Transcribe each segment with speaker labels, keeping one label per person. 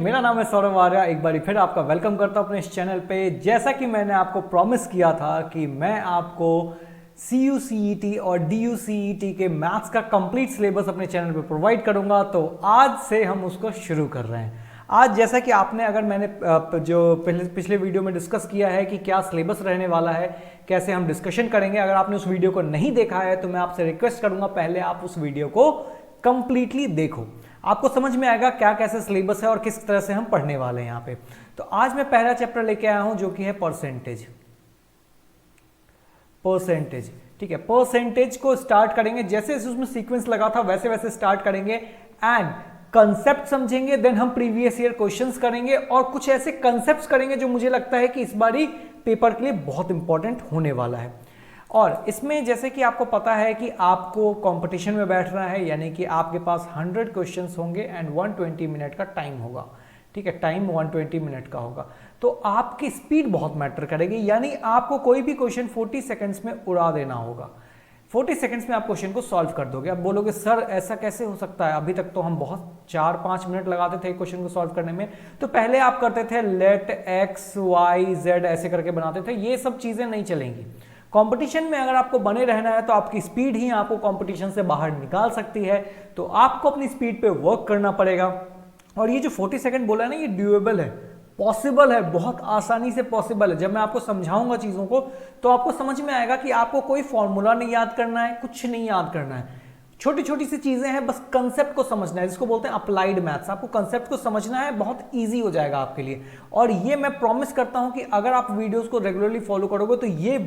Speaker 1: मेरा नाम है सौरभ आर्या। एक बार फिर आपका वेलकम करता हूं अपने इस चैनल पे। जैसा कि मैंने आपको प्रॉमिस किया था कि मैं आपको CUCET और DUCET के मैथ्स का कंप्लीट सिलेबस अपने चैनल पे प्रोवाइड करूंगा, तो आज से हम उसको शुरू कर रहे हैं। आज जैसा कि आपने अगर मैंने जो पिछले वीडियो में डिस्कस किया है कि क्या सिलेबस रहने वाला है, कैसे हम डिस्कशन करेंगे, अगर आपने उस वीडियो को नहीं देखा है तो मैं आपसे रिक्वेस्ट करूंगा पहले आप उस वीडियो को कंप्लीटली देखो। आपको समझ में आएगा क्या कैसे सिलेबस है और किस तरह से हम पढ़ने वाले हैं यहाँ पे। तो आज मैं पहला चैप्टर लेके आया हूं जो कि है परसेंटेज। ठीक है, परसेंटेज को स्टार्ट करेंगे जैसे उसमें सीक्वेंस लगा था वैसे वैसे स्टार्ट करेंगे एंड कंसेप्ट समझेंगे। देन हम प्रीवियस ईयर क्वेश्चंस करेंगे और कुछ ऐसे कंसेप्ट्स करेंगे जो मुझे लगता है कि इस बारी पेपर के लिए बहुत इंपॉर्टेंट होने वाला है। और इसमें जैसे कि आपको पता है कि आपको कंपटीशन में बैठना है, यानी कि आपके पास 100 क्वेश्चंस होंगे एंड 120 मिनट का टाइम होगा। ठीक है, टाइम 120 मिनट का होगा, तो आपकी स्पीड बहुत मैटर करेगी। यानी आपको कोई भी क्वेश्चन 40 सेकंड्स में उड़ा देना होगा। 40 सेकंड्स में आप क्वेश्चन को सॉल्व कर दोगे। अब बोलोगे सर ऐसा कैसे हो सकता है, अभी तक तो हम बहुत 4-5 मिनट लगाते थे क्वेश्चन को सॉल्व करने में। तो पहले आप करते थे लेट x y z ऐसे करके बनाते थे, ये सब चीजें नहीं चलेंगी। कंपटीशन में अगर आपको बने रहना है तो आपकी स्पीड ही आपको कंपटीशन से बाहर निकाल सकती है। तो आपको अपनी स्पीड पे वर्क करना पड़ेगा। और ये जो 40 सेकंड बोला है ना, ये ड्यूएबल है, पॉसिबल है, बहुत आसानी से पॉसिबल है। जब मैं आपको समझाऊंगा चीजों को तो आपको समझ में आएगा कि आपको कोई फॉर्मूला नहीं याद करना है, कुछ नहीं याद करना है, छोटी छोटी सी चीजें हैं, बस कंसेप्ट को समझना है, जिसको बोलते हैं अप्लाइड मैथ्स। आपको कंसेप्ट को समझना है, बहुत इजी हो जाएगा आपके लिए। और ये मैं प्रॉमिस करता हूं कि अगर आप वीडियोस को रेगुलरली फॉलो करोगे तो ये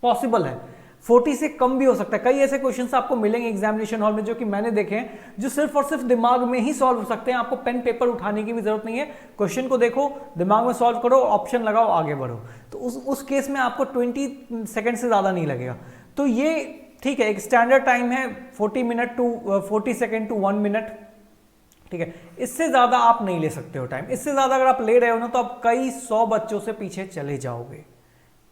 Speaker 1: पॉसिबल है। 40 से कम भी हो सकता है। कई ऐसे क्वेश्चंस आपको मिलेंगे एग्जामिनेशन हॉल में जो कि मैंने देखे हैं, जो सिर्फ और सिर्फ दिमाग में ही सॉल्व हो सकते हैं। आपको पेन पेपर उठाने की भी जरूरत नहीं है, क्वेश्चन को देखो, दिमाग में सॉल्व करो, ऑप्शन लगाओ, आगे बढ़ो। तो उस केस में आपको 20 सेकंड से ज्यादा नहीं लगेगा। तो ये ठीक है, एक स्टैंडर्ड टाइम है 40 सेकंड टू 1 मिनट। ठीक है, इससे ज्यादा आप नहीं ले सकते हो टाइम। इससे ज्यादा अगर आप ले रहे हो ना तो आप कई 100 बच्चों से पीछे चले जाओगे।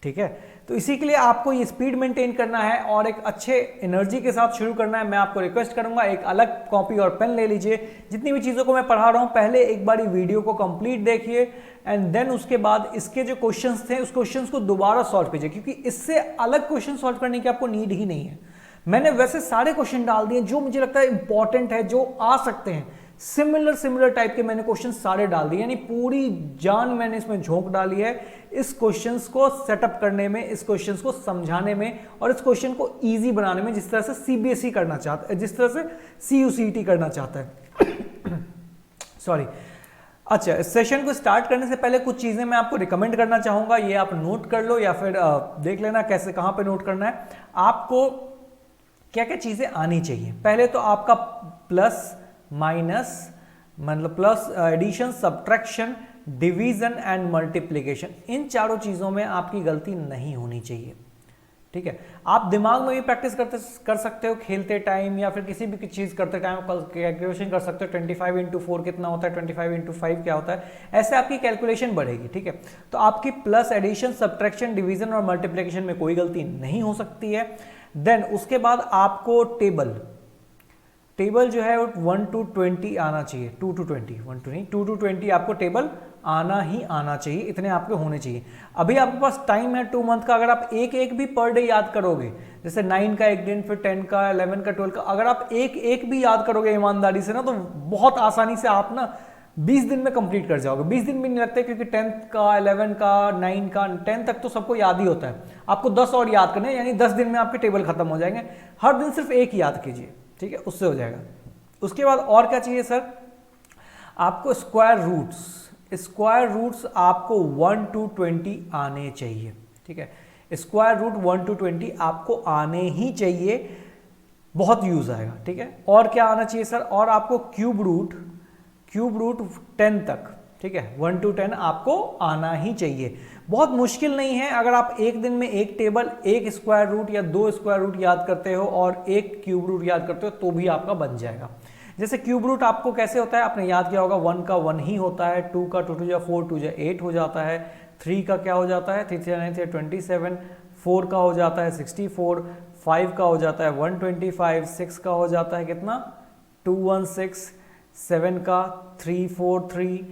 Speaker 1: ठीक है, तो इसी के लिए आपको ये स्पीड मेंटेन करना है और एक अच्छे एनर्जी के साथ शुरू करना है। मैं आपको रिक्वेस्ट करूंगा एक अलग कॉपी और पेन ले लीजिए। जितनी भी चीज़ों को मैं पढ़ा रहा हूं पहले एक बारी वीडियो को कंप्लीट देखिए एंड देन उसके बाद इसके जो क्वेश्चंस थे उस क्वेश्चंस को दोबारा सॉल्व कीजिए, क्योंकि इससे अलग क्वेश्चन सॉल्व करने की आपको नीड ही नहीं है। मैंने वैसे सारे क्वेश्चन डाल दिए जो मुझे लगता है इंपॉर्टेंट है, जो आ सकते हैं। सिमिलर टाइप के मैंने क्वेश्चन सारे डाल दिए, यानी पूरी जान मैंने इसमें झोंक डाली है इस क्वेश्चंस को सेटअप करने में, इस क्वेश्चंस को समझाने में और इस क्वेश्चन को इजी बनाने में, जिस तरह से CBSE करना चाहता है, जिस तरह से CUCET करना चाहता है। सॉरी। अच्छा, इस सेशन को स्टार्ट करने से पहले कुछ चीजें मैं आपको रिकमेंड करना चाहूंगा, ये आप नोट कर लो या फिर देख लेना कैसे, कहां पे नोट करना है। आपको क्या क्या चीजें आनी चाहिए। पहले तो आपका प्लस माइनस, मतलब plus, addition, subtraction, division and multiplication, इन चारों चीजों में आपकी गलती नहीं होनी चाहिए। ठीक है, आप दिमाग में भी प्रैक्टिस कर सकते हो खेलते टाइम या फिर किसी भी चीज करते टाइम कैलकुलेशन कर सकते हो। 25 इंटू 4 कितना होता है, 25 इंटू 5 क्या होता है, ऐसे आपकी कैलकुलेशन बढ़ेगी। ठीक है, तो आपकी प्लस, एडिशन, सब्ट्रैक्शन, डिवीजन और मल्टीप्लिकेशन में कोई गलती नहीं हो सकती है। देन उसके बाद आपको टेबल जो है 1 to 20 आना चाहिए, 2 to 20, 1 to नहीं, 2 to 20 आपको टेबल आना ही आना चाहिए, इतने आपके होने चाहिए। अभी आपके पास टाइम है 2 मंथ का। अगर आप एक एक भी पर डे याद करोगे, जैसे 9 का एक दिन, फिर 10 का, 11 का, 12 का, अगर आप एक एक भी याद करोगे ईमानदारी से ना, तो बहुत आसानी से आप ना 20 दिन में कंप्लीट कर जाओगे। 20 दिन भी नहीं लगते, क्योंकि 10th का, 11 का, 9 का, 10 तक तो सबको याद ही होता है। आपको 10 और याद करने, यानी 10 दिन में आपके टेबल खत्म हो जाएंगे। हर दिन सिर्फ एक याद कीजिए, ठीक है, उससे हो जाएगा। उसके बाद और क्या चाहिए सर, आपको स्क्वायर रूट्स आपको 1 to 20 आने चाहिए। ठीक है, स्क्वायर रूट 1 to 20 आपको आने ही चाहिए, बहुत यूज आएगा। ठीक है, और क्या आना चाहिए सर, और आपको क्यूब रूट 10 तक, ठीक है, 1 to 10 आपको आना ही चाहिए। बहुत मुश्किल नहीं है। अगर आप एक दिन में एक टेबल, एक स्क्वायर रूट या 2 स्क्वायर रूट याद करते हो और एक क्यूब रूट याद करते हो तो भी आपका बन जाएगा। जैसे क्यूब रूट आपको कैसे होता है, आपने याद किया होगा, 1 का 1 ही होता है, 2 का 2 2 4 2 8 हो जाता है, 3 का क्या हो जाता है, 3 3 9 3 27, 4 का हो जाता है 64, 5 का हो जाता है 125, 6 का हो जाता है कितना, 216, 7 का 343,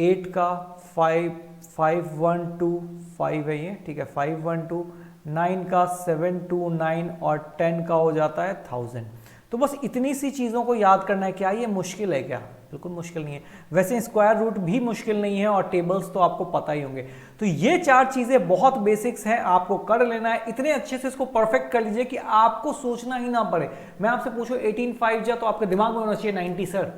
Speaker 1: 8 का 512 है ये, ठीक है 512, 9 का 729 और 10 का हो जाता है 1000। तो बस इतनी सी चीज़ों को याद करना है। क्या ये मुश्किल है क्या? बिल्कुल मुश्किल नहीं है। वैसे स्क्वायर रूट भी मुश्किल नहीं है और टेबल्स तो आपको पता ही होंगे। तो ये 4 चीज़ें बहुत बेसिक्स हैं, आपको कर लेना है। इतने अच्छे से इसको परफेक्ट कर लीजिए कि आपको सोचना ही ना पड़े। मैं आपसे पूछूं 18 जा तो आपके दिमाग में होना चाहिए 90 सर,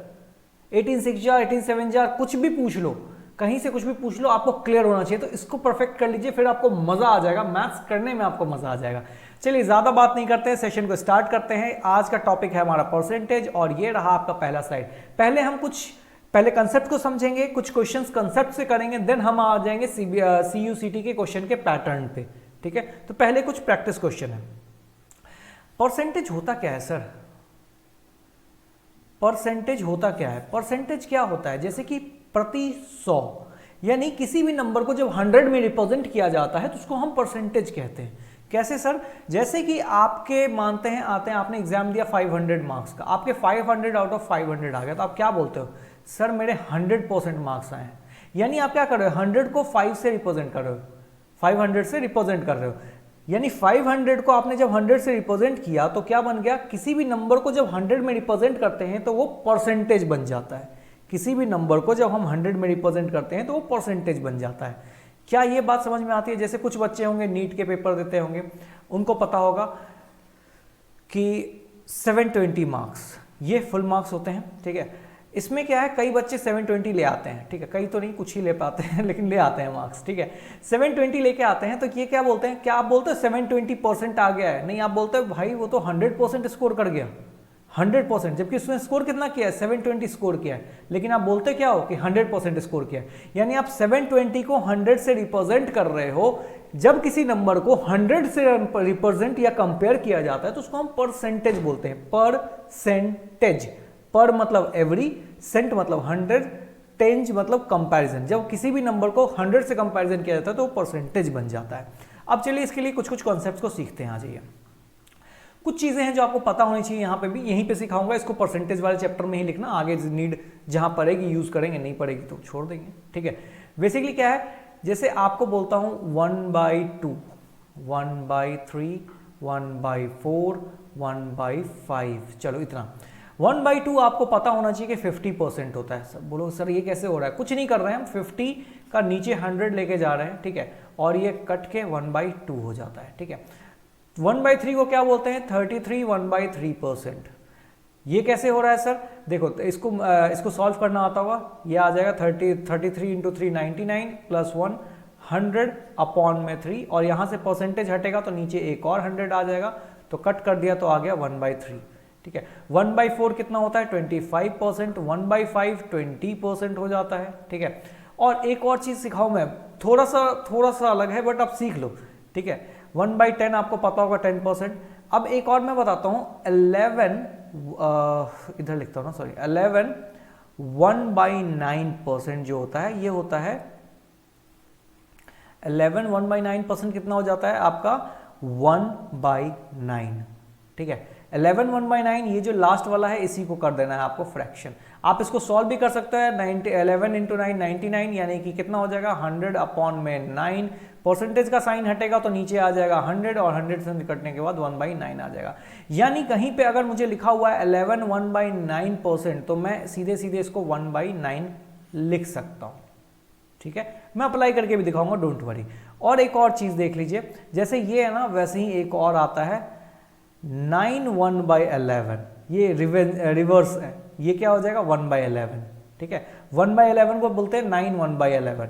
Speaker 1: 18 जा, 18 जा, कुछ भी पूछ लो, कहीं से कुछ भी पूछ लो, आपको क्लियर होना चाहिए। तो इसको परफेक्ट कर लीजिए, फिर आपको मजा आ जाएगा, मैथ्स करने में आपको मजा आ जाएगा। चलिए ज्यादा बात नहीं करते हैं, सेशन को स्टार्ट करते हैं। आज का टॉपिक है हमारा परसेंटेज और ये रहा आपका पहला स्लाइड। पहले कंसेप्ट को समझेंगे, कुछ क्वेश्चंस कंसेप्ट से करेंगे, देन हम आ जाएंगे CUCT के क्वेश्चन के पैटर्न पे, ठीक है। तो पहले कुछ प्रैक्टिस क्वेश्चन है। परसेंटेज होता क्या है सर? परसेंटेज होता क्या है? परसेंटेज क्या होता है? जैसे कि प्रति 100, यानी किसी भी नंबर को जब 100 में रिप्रेजेंट किया जाता है तो उसको हम परसेंटेज कहते हैं। कैसे सर? जैसे कि आपके मानते हैं आते हैं, आपने एग्जाम दिया 500 मार्क्स का, आपके 500 आउट ऑफ 500 आ गया, तो आप क्या बोलते हो? सर मेरे 100% मार्क्स आए हैं। यानी आप क्या कर रहे हो? 100 को 5 से रिप्रेजेंट कर रहे हो, 500 से रिप्रेजेंट कर रहे हो। यानी 500 को आपने जब 100 से रिप्रेजेंट किया तो क्या बन गया? किसी भी नंबर को जब 100 में रिप्रेजेंट करते हैं तो वो परसेंटेज बन जाता है। किसी भी नंबर को जब हम 100 में रिप्रेजेंट करते हैं तो वो परसेंटेज बन जाता है। क्या ये बात समझ में आती है? जैसे कुछ बच्चे होंगे नीट के पेपर देते होंगे, उनको पता होगा कि 720 मार्क्स ये फुल मार्क्स होते हैं, ठीक है। इसमें क्या है, कई बच्चे 720 ले आते हैं, ठीक है, कई तो नहीं, कुछ ही ले पाते हैं लेकिन ले आते हैं मार्क्स, ठीक है। 720 लेके आते हैं तो ये क्या बोलते हैं? क्या आप बोलते हो 720% आ गया है? नहीं, आप बोलते हो भाई वो तो 100% स्कोर कर गया, 100%, जबकि उसने स्कोर कितना किया है? 720 स्कोर किया है, लेकिन आप बोलते क्या हो कि 100% स्कोर किया है। यानी आप 720 को 100 से रिप्रेजेंट कर रहे हो। जब किसी नंबर को 100 से रिप्रेजेंट या कंपेयर किया जाता है तो उसको हम परसेंटेज बोलते हैं। परसेंटेज, पर मतलब एवरी, सेंट मतलब 100, टेंज मतलब कंपैरिजन। जब किसी भी नंबर को 100 से कंपैरिजन किया जाता है तो वो परसेंटेज बन जाता है। अब चलिए इसके लिए कुछ कुछ कॉन्सेप्ट्स को सीखते हैं। आ जाइए, कुछ चीजें हैं जो आपको पता होनी चाहिए, यहाँ पे भी यहीं पे सिखाऊंगा। इसको परसेंटेज वाले चैप्टर में ही लिखना, आगे नीड जहां पड़ेगी यूज करेंगे, नहीं पड़ेगी तो छोड़ देंगे, ठीक है। बेसिकली क्या है, जैसे आपको बोलता हूं 1/2, 1/3, 1/4, 1/5, चलो इतना। 1/2 आपको पता होना चाहिए कि 50% होता है। सब बोलो सर ये कैसे हो रहा है? कुछ नहीं कर रहे हैं हम, 50 का नीचे 100 लेके जा रहे हैं, ठीक है, और ये कट के 1/2 हो जाता है, ठीक है। 1/3 को क्या बोलते हैं? 33, 1/3%। ये कैसे हो रहा है सर? देखो तो इसको सॉल्व करना आता होगा, ये आ जाएगा 33 × 3 99 + 1 100/3, और यहां से परसेंटेज हटेगा तो नीचे एक और 100 आ जाएगा, तो कट कर दिया तो आ गया 1/3, ठीक है। 1/4 कितना होता है? 25%, 1/5 20% हो जाता है, ठीक है। और एक और चीज सिखाऊं मैं, थोड़ा सा अलग है बट आप सीख लो, ठीक है। 1/10 आपको पता होगा 10%। अब एक और मैं बताता हूं, 11 इधर लिखता हूं ना, सॉरी, 11 1/9% जो होता है, ये होता है 11 1/9% कितना हो जाता है आपका? 1/9, ठीक है। 11 1/9, ये जो लास्ट वाला है इसी को कर देना है आपको फ्रैक्शन। आप इसको सॉल्व भी कर सकते हैं, 11 × 9 99, यानी कि कितना हो जाएगा? 100/9। परसेंटेज का साइन हटेगा तो नीचे आ जाएगा 100, और 100 से निकटने के बाद 1/9 आ जाएगा। यानी कहीं पे अगर मुझे लिखा हुआ है 11 1/9%, तो मैं सीधे सीधे इसको 1/9 लिख सकता हूं, ठीक है। मैं अप्लाई करके भी दिखाऊंगा, डोंट वरी। और एक और चीज देख लीजिए, जैसे ये है ना, वैसे ही एक और आता है 9 1/11, ये रिवर्स है, ये क्या हो जाएगा? 1/11, ठीक है। 1/11 को बोलते हैं 9 1/11,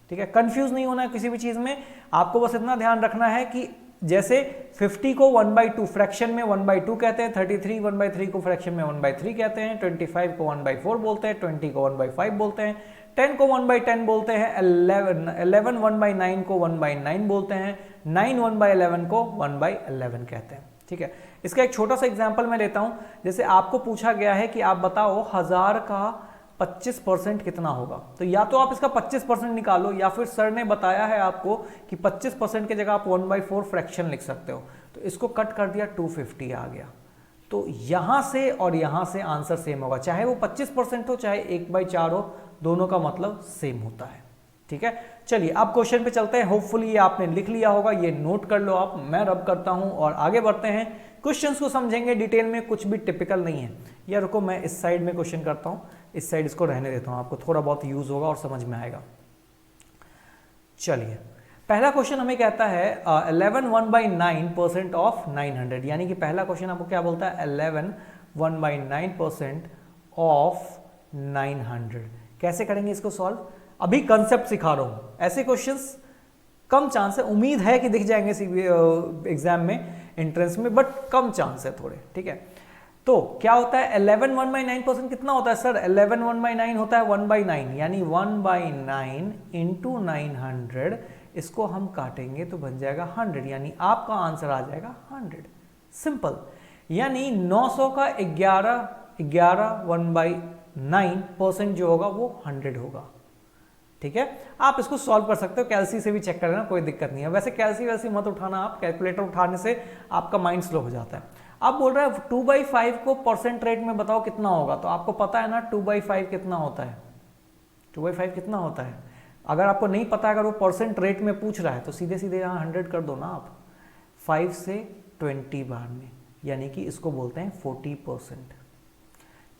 Speaker 1: ठीक है। कंफ्यूज नहीं होना है किसी भी चीज में, आपको बस इतना ध्यान रखना है कि जैसे 50 को 1/2 फ्रैक्शन में 1/2 कहते हैं, 33 1/3 को फ्रैक्शन में 1/3 कहते हैं, 25 को 1/4 बोलते हैं, 20 को 1/5 बोलते हैं, 10 को 1/10 बोलते हैं, 11 1/9 को 1/9 बोलते हैं, 9 1/11 को 1/11 कहते हैं, ठीक है। इसका एक छोटा सा एग्जांपल मैं लेता हूं। जैसे आपको पूछा गया है कि आप बताओ 1000 का 25% कितना होगा, तो या तो आप इसका 25% निकालो, या फिर सर ने बताया है आपको कि 25% की जगह आप 1/4 फ्रैक्शन लिख सकते हो, तो इसको कट कर दिया 250 आ गया, तो यहां से और यहां से आंसर सेम होगा, चाहे वो 25% हो चाहे 1/4 हो, दोनों का मतलब सेम होता है। ठीक है, चलिए अब क्वेश्चन पे चलते हैं। होपफुली ये आपने लिख लिया होगा, ये नोट कर लो आप, मैं रब करता हूं और आगे बढ़ते हैं। क्वेश्चंस को समझेंगे डिटेल में, कुछ भी टिपिकल नहीं है। या रुको, मैं इस साइड में क्वेश्चन करता हूं, इस साइड इसको रहने देता हूं, आपको थोड़ा बहुत यूज होगा और समझ में आएगा। चलिए, पहला क्वेश्चन हमें कहता है 11 1/9% ऑफ 900, यानी कि पहला क्वेश्चन आपको क्या बोलता है, 11 1/9% ऑफ 900। कैसे करेंगे इसको सॉल्व, अभी कंसेप्ट सिखा रहा हूं। ऐसे क्वेश्चंस कम चांस है, उम्मीद है कि दिख जाएंगे एग्जाम में, एंट्रेंस में, बट कम चांस है थोड़े। ठीक है, तो क्या होता है 11 1/9% कितना होता है सर, 11 1/9 होता है 1/9, यानी 1/9 इंटू 900, इसको हम काटेंगे तो बन जाएगा 100, यानी आपका आंसर आ जाएगा 100। सिंपल, यानी 900 का 11 1/9% जो होगा वो 100 होगा। ठीक है, आप इसको सॉल्व कर सकते हो, कैलसी से भी चेक कर लेना, कोई दिक्कत नहीं है। वैसे कैलसी वैसे मत उठाना आप, कैलकुलेटर उठाने से आपका माइंड स्लो हो जाता है। अब बोल रहा है 2/5 को परसेंट रेट में बताओ कितना होगा, तो आपको पता है ना 2/5 कितना होता है, 2/5 कितना होता है। अगर आपको नहीं पता, अगर वो परसेंट रेट में पूछ रहा है तो सीधे सीधे यहाँ 100 कर दो ना आप, 5 से 20 बार में, यानी कि इसको बोलते हैं 40%।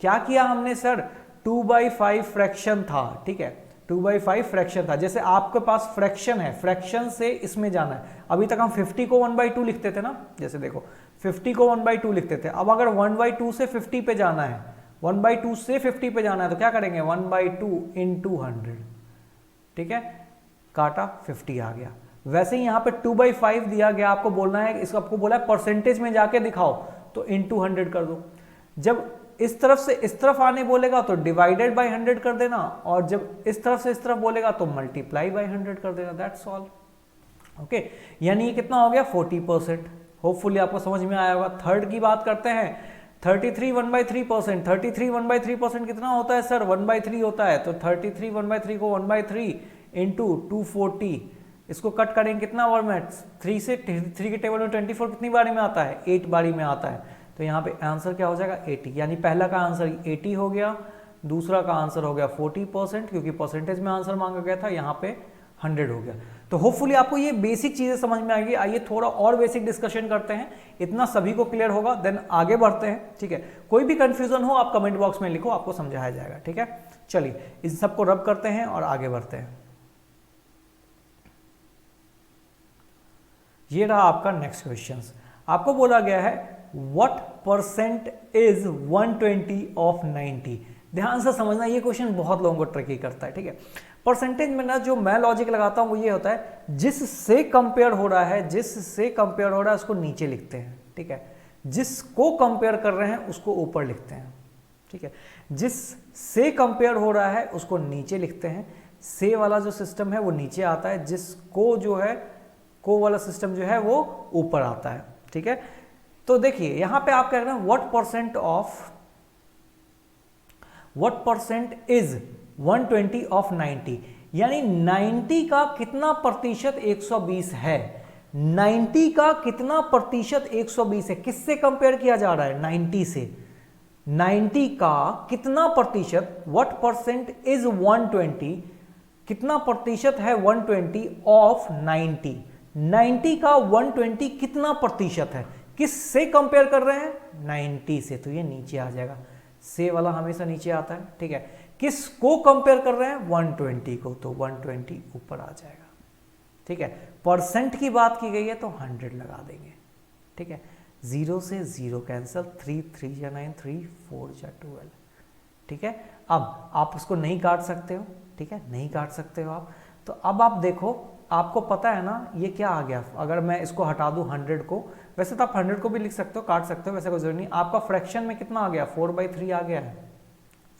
Speaker 1: क्या किया हमने सर, 2/5 फ्रैक्शन था, ठीक है, 2/5 फ्रैक्शन था। जैसे आपके पास फ्रैक्शन है, फ्रैक्शन से इसमें जाना है। अभी तक हम 50 को 1/2 लिखते थे ना, जैसे देखो 50 को 1/2 लिखते थे। अब अगर 1/2 से 50 पे जाना है, 1/2 से 50 पे जाना है, तो क्या करेंगे 1/2 इंटू 100। ठीक है, काटा 50 आ गया। वैसे ही यहाँ पे 2/5 दिया गया, आपको बोलना है, इसको आपको बोला है परसेंटेज में जाके दिखाओ, तो इंटू 100 कर दो। जब इस तरफ से इस तरफ आने बोलेगा तो डिवाइडेड बाय 100 कर देना, और जब इस तरफ से इस तरफ बोलेगा तो मल्टीप्लाई बाय 100 कर देना, दैट्स ऑल। ओके, यानी ये कितना हो गया 40%। होपफुली आपको समझ में आया होगा। थर्ड की बात करते हैं, 33 1/3%। 33 1/3% कितना होता है सर, 1/3 होता है। तो 33 1/3 को 1/3 इंटू 240, इसको कट करेंगे कितना बार में, 3 से 3 के टेबल में 24 कितनी बारी में आता है, 8 बारी में आता है। तो यहाँ पे आंसर क्या हो जाएगा 80, यानी पहला का आंसर 80 हो गया, दूसरा का आंसर हो गया 40%, क्योंकि परसेंटेज में आंसर मांगा गया था, यहाँ पे 100 हो गया। तो होपफुली आपको ये बेसिक चीजें समझ में आएगी। आइए थोड़ा और बेसिक डिस्कशन करते हैं, इतना सभी को क्लियर होगा, देन आगे बढ़ते हैं। ठीक है, कोई भी कंफ्यूजन हो आप कमेंट बॉक्स में लिखो, आपको समझाया जाएगा। ठीक है, चलिए इन सबको रब करते हैं और आगे बढ़ते हैं। ये रहा आपका नेक्स्ट क्वेश्चन। आपको बोला गया है व्हाट परसेंट इज 120 ऑफ 90। ध्यान से समझना, ये क्वेश्चन बहुत लोगों को ट्रिकी करता है। ठीक है, परसेंटेज में ना जो मैं लॉजिक लगाता हूं वो ये होता है, जिससे कंपेयर हो रहा है, जिससे कंपेयर हो रहा है उसको नीचे लिखते हैं। ठीक है, जिसको कंपेयर कर रहे हैं उसको ऊपर लिखते हैं। ठीक है, जिससे कंपेयर हो रहा है उसको नीचे लिखते हैं। से वाला जो सिस्टम है वो नीचे आता है, जिसको जो है को वाला सिस्टम जो है वो ऊपर आता है। ठीक है, तो देखिए यहां पे आप कह रहे हैं व्हाट परसेंट इज 120 ऑफ 90, यानी 90 का कितना प्रतिशत 120 है। 90 का कितना प्रतिशत 120 है, किससे कंपेयर किया जा रहा है, 90 से। 90 का कितना प्रतिशत, व्हाट परसेंट इज 120, कितना प्रतिशत है 120 ऑफ 90। 90 का 120 कितना प्रतिशत है, किससे कंपेयर कर रहे हैं, 90 से, तो ये नीचे आ जाएगा। से वाला हमेशा नीचे आता है। ठीक है, किसको कंपेयर कर रहे हैं, 120 को, तो 120 ऊपर आ जाएगा। ठीक है, परसेंट की बात की गई है तो 100 लगा देंगे। ठीक है, 0 से 0 कैंसिल, 3 3 या 9, 3 4 या 12। ठीक है, अब आप उसको नहीं काट सकते हो। ठीक है, नहीं काट सकते हो आप। तो अब आप देखो, आपको पता है ना ये क्या आ गया, अगर मैं इसको हटा दूं 100 को, वैसे तो आप 100 को भी लिख सकते हो, काट सकते हो, वैसे कोई जरूरी नहीं। आपका फ्रैक्शन में कितना आ गया, 4/3 आ गया है,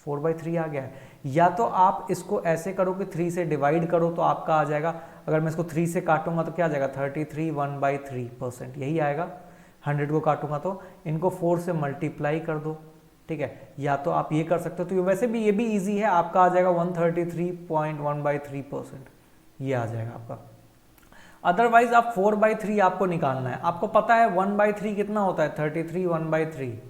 Speaker 1: 4/3 आ गया है। या तो आप इसको ऐसे करो कि 3 से डिवाइड करो तो आपका आ जाएगा, अगर मैं इसको 3 से काटूंगा तो क्या आ जाएगा 33 1/3%, यही आएगा। 100 को काटूंगा तो इनको 4 से मल्टीप्लाई कर दो। ठीक है, या तो आप ये कर सकते हो, तो वैसे भी ये भी ईजी है, आपका आ जाएगा 133.1/3%, ये आ जाएगा आपका। अदरवाइज आप 4/3 आपको निकालना है। आपको पता है 1/3 कितना होता है, 33 1/3,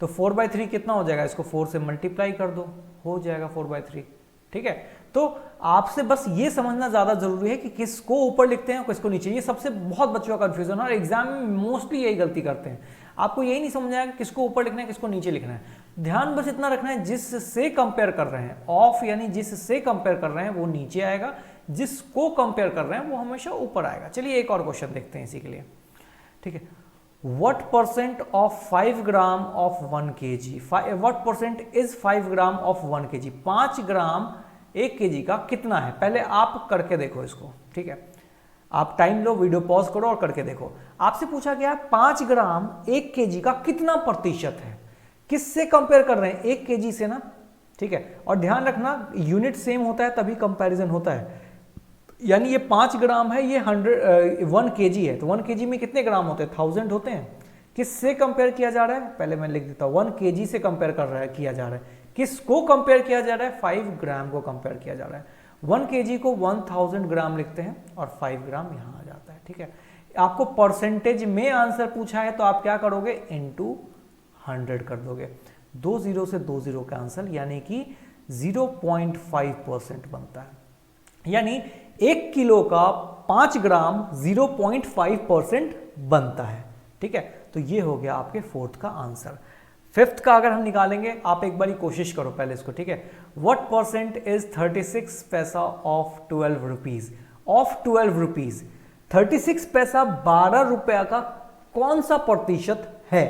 Speaker 1: तो 4/3 कितना हो जाएगा, इसको 4 से मल्टीप्लाई कर दो, हो जाएगा 4/3। ठीक है, तो आपसे बस ये समझना ज्यादा जरूरी है कि किसको ऊपर लिखते हैं और किसको नीचे। ये सबसे बहुत बच्चों का कंफ्यूजन है और एग्जाम में मोस्टली यही गलती करते हैं। आपको यही नहीं समझ आएगा किसको ऊपर लिखना है किसको नीचे लिखना है। ध्यान बस इतना रखना है, जिससे कंपेयर कर रहे हैं, ऑफ यानी जिससे कंपेयर कर रहे हैं वो नीचे आएगा, जिसको कंपेयर कर रहे हैं वो हमेशा ऊपर आएगा। चलिए एक और क्वेश्चन देखते हैं इसी के लिए। ठीक है, what percent of 5 gram of 1 kg, what percent is 5 gram of 1 kg, 5 gram 1 kg का कितना है। पहले आप करके देखो इसको। ठीक है, आप टाइम लो, वीडियो पॉज करो और करके देखो। आपसे पूछा गया 5 ग्राम 1 kg का कितना प्रतिशत है, किससे कंपेयर कर रहे हैं, 1 kg से ना। ठीक है, और ध्यान रखना यूनिट सेम होता है तभी कंपैरिजन होता है। यानी ये 5 ग्राम है, ये 1 kg है, तो 1 kg में कितने ग्राम होते हैं, 1000 होते हैं। किससे कंपेयर किया जा रहा है, पहले मैं लिख देता हूं, 1 kg से कंपेयर कर रहा है, किया जा रहा है। किसको कंपेयर किया जा रहा है, 5 ग्राम को कंपेयर किया जा रहा है। 1 kg को 1000 ग्राम लिखते हैं और 5 ग्राम यहां आ जाता है। ठीक है, आपको परसेंटेज में आंसर पूछा है तो आप क्या करोगे, इंटू 100 कर दोगे। 2 0 से 2 0 का आंसर यानी कि 0.5% बनता है। यानी 1 किलो का 5 ग्राम 0.5% बनता है। ठीक है, तो ये हो गया आपके 4th का आंसर। 5th का अगर हम निकालेंगे, आप एक बारी कोशिश करो पहले इसको। ठीक है, व्हाट परसेंट इज 36 पैसा ऑफ 12 रुपीज, ऑफ 12 रुपीज 36 पैसा 12 रुपया का कौन सा प्रतिशत है।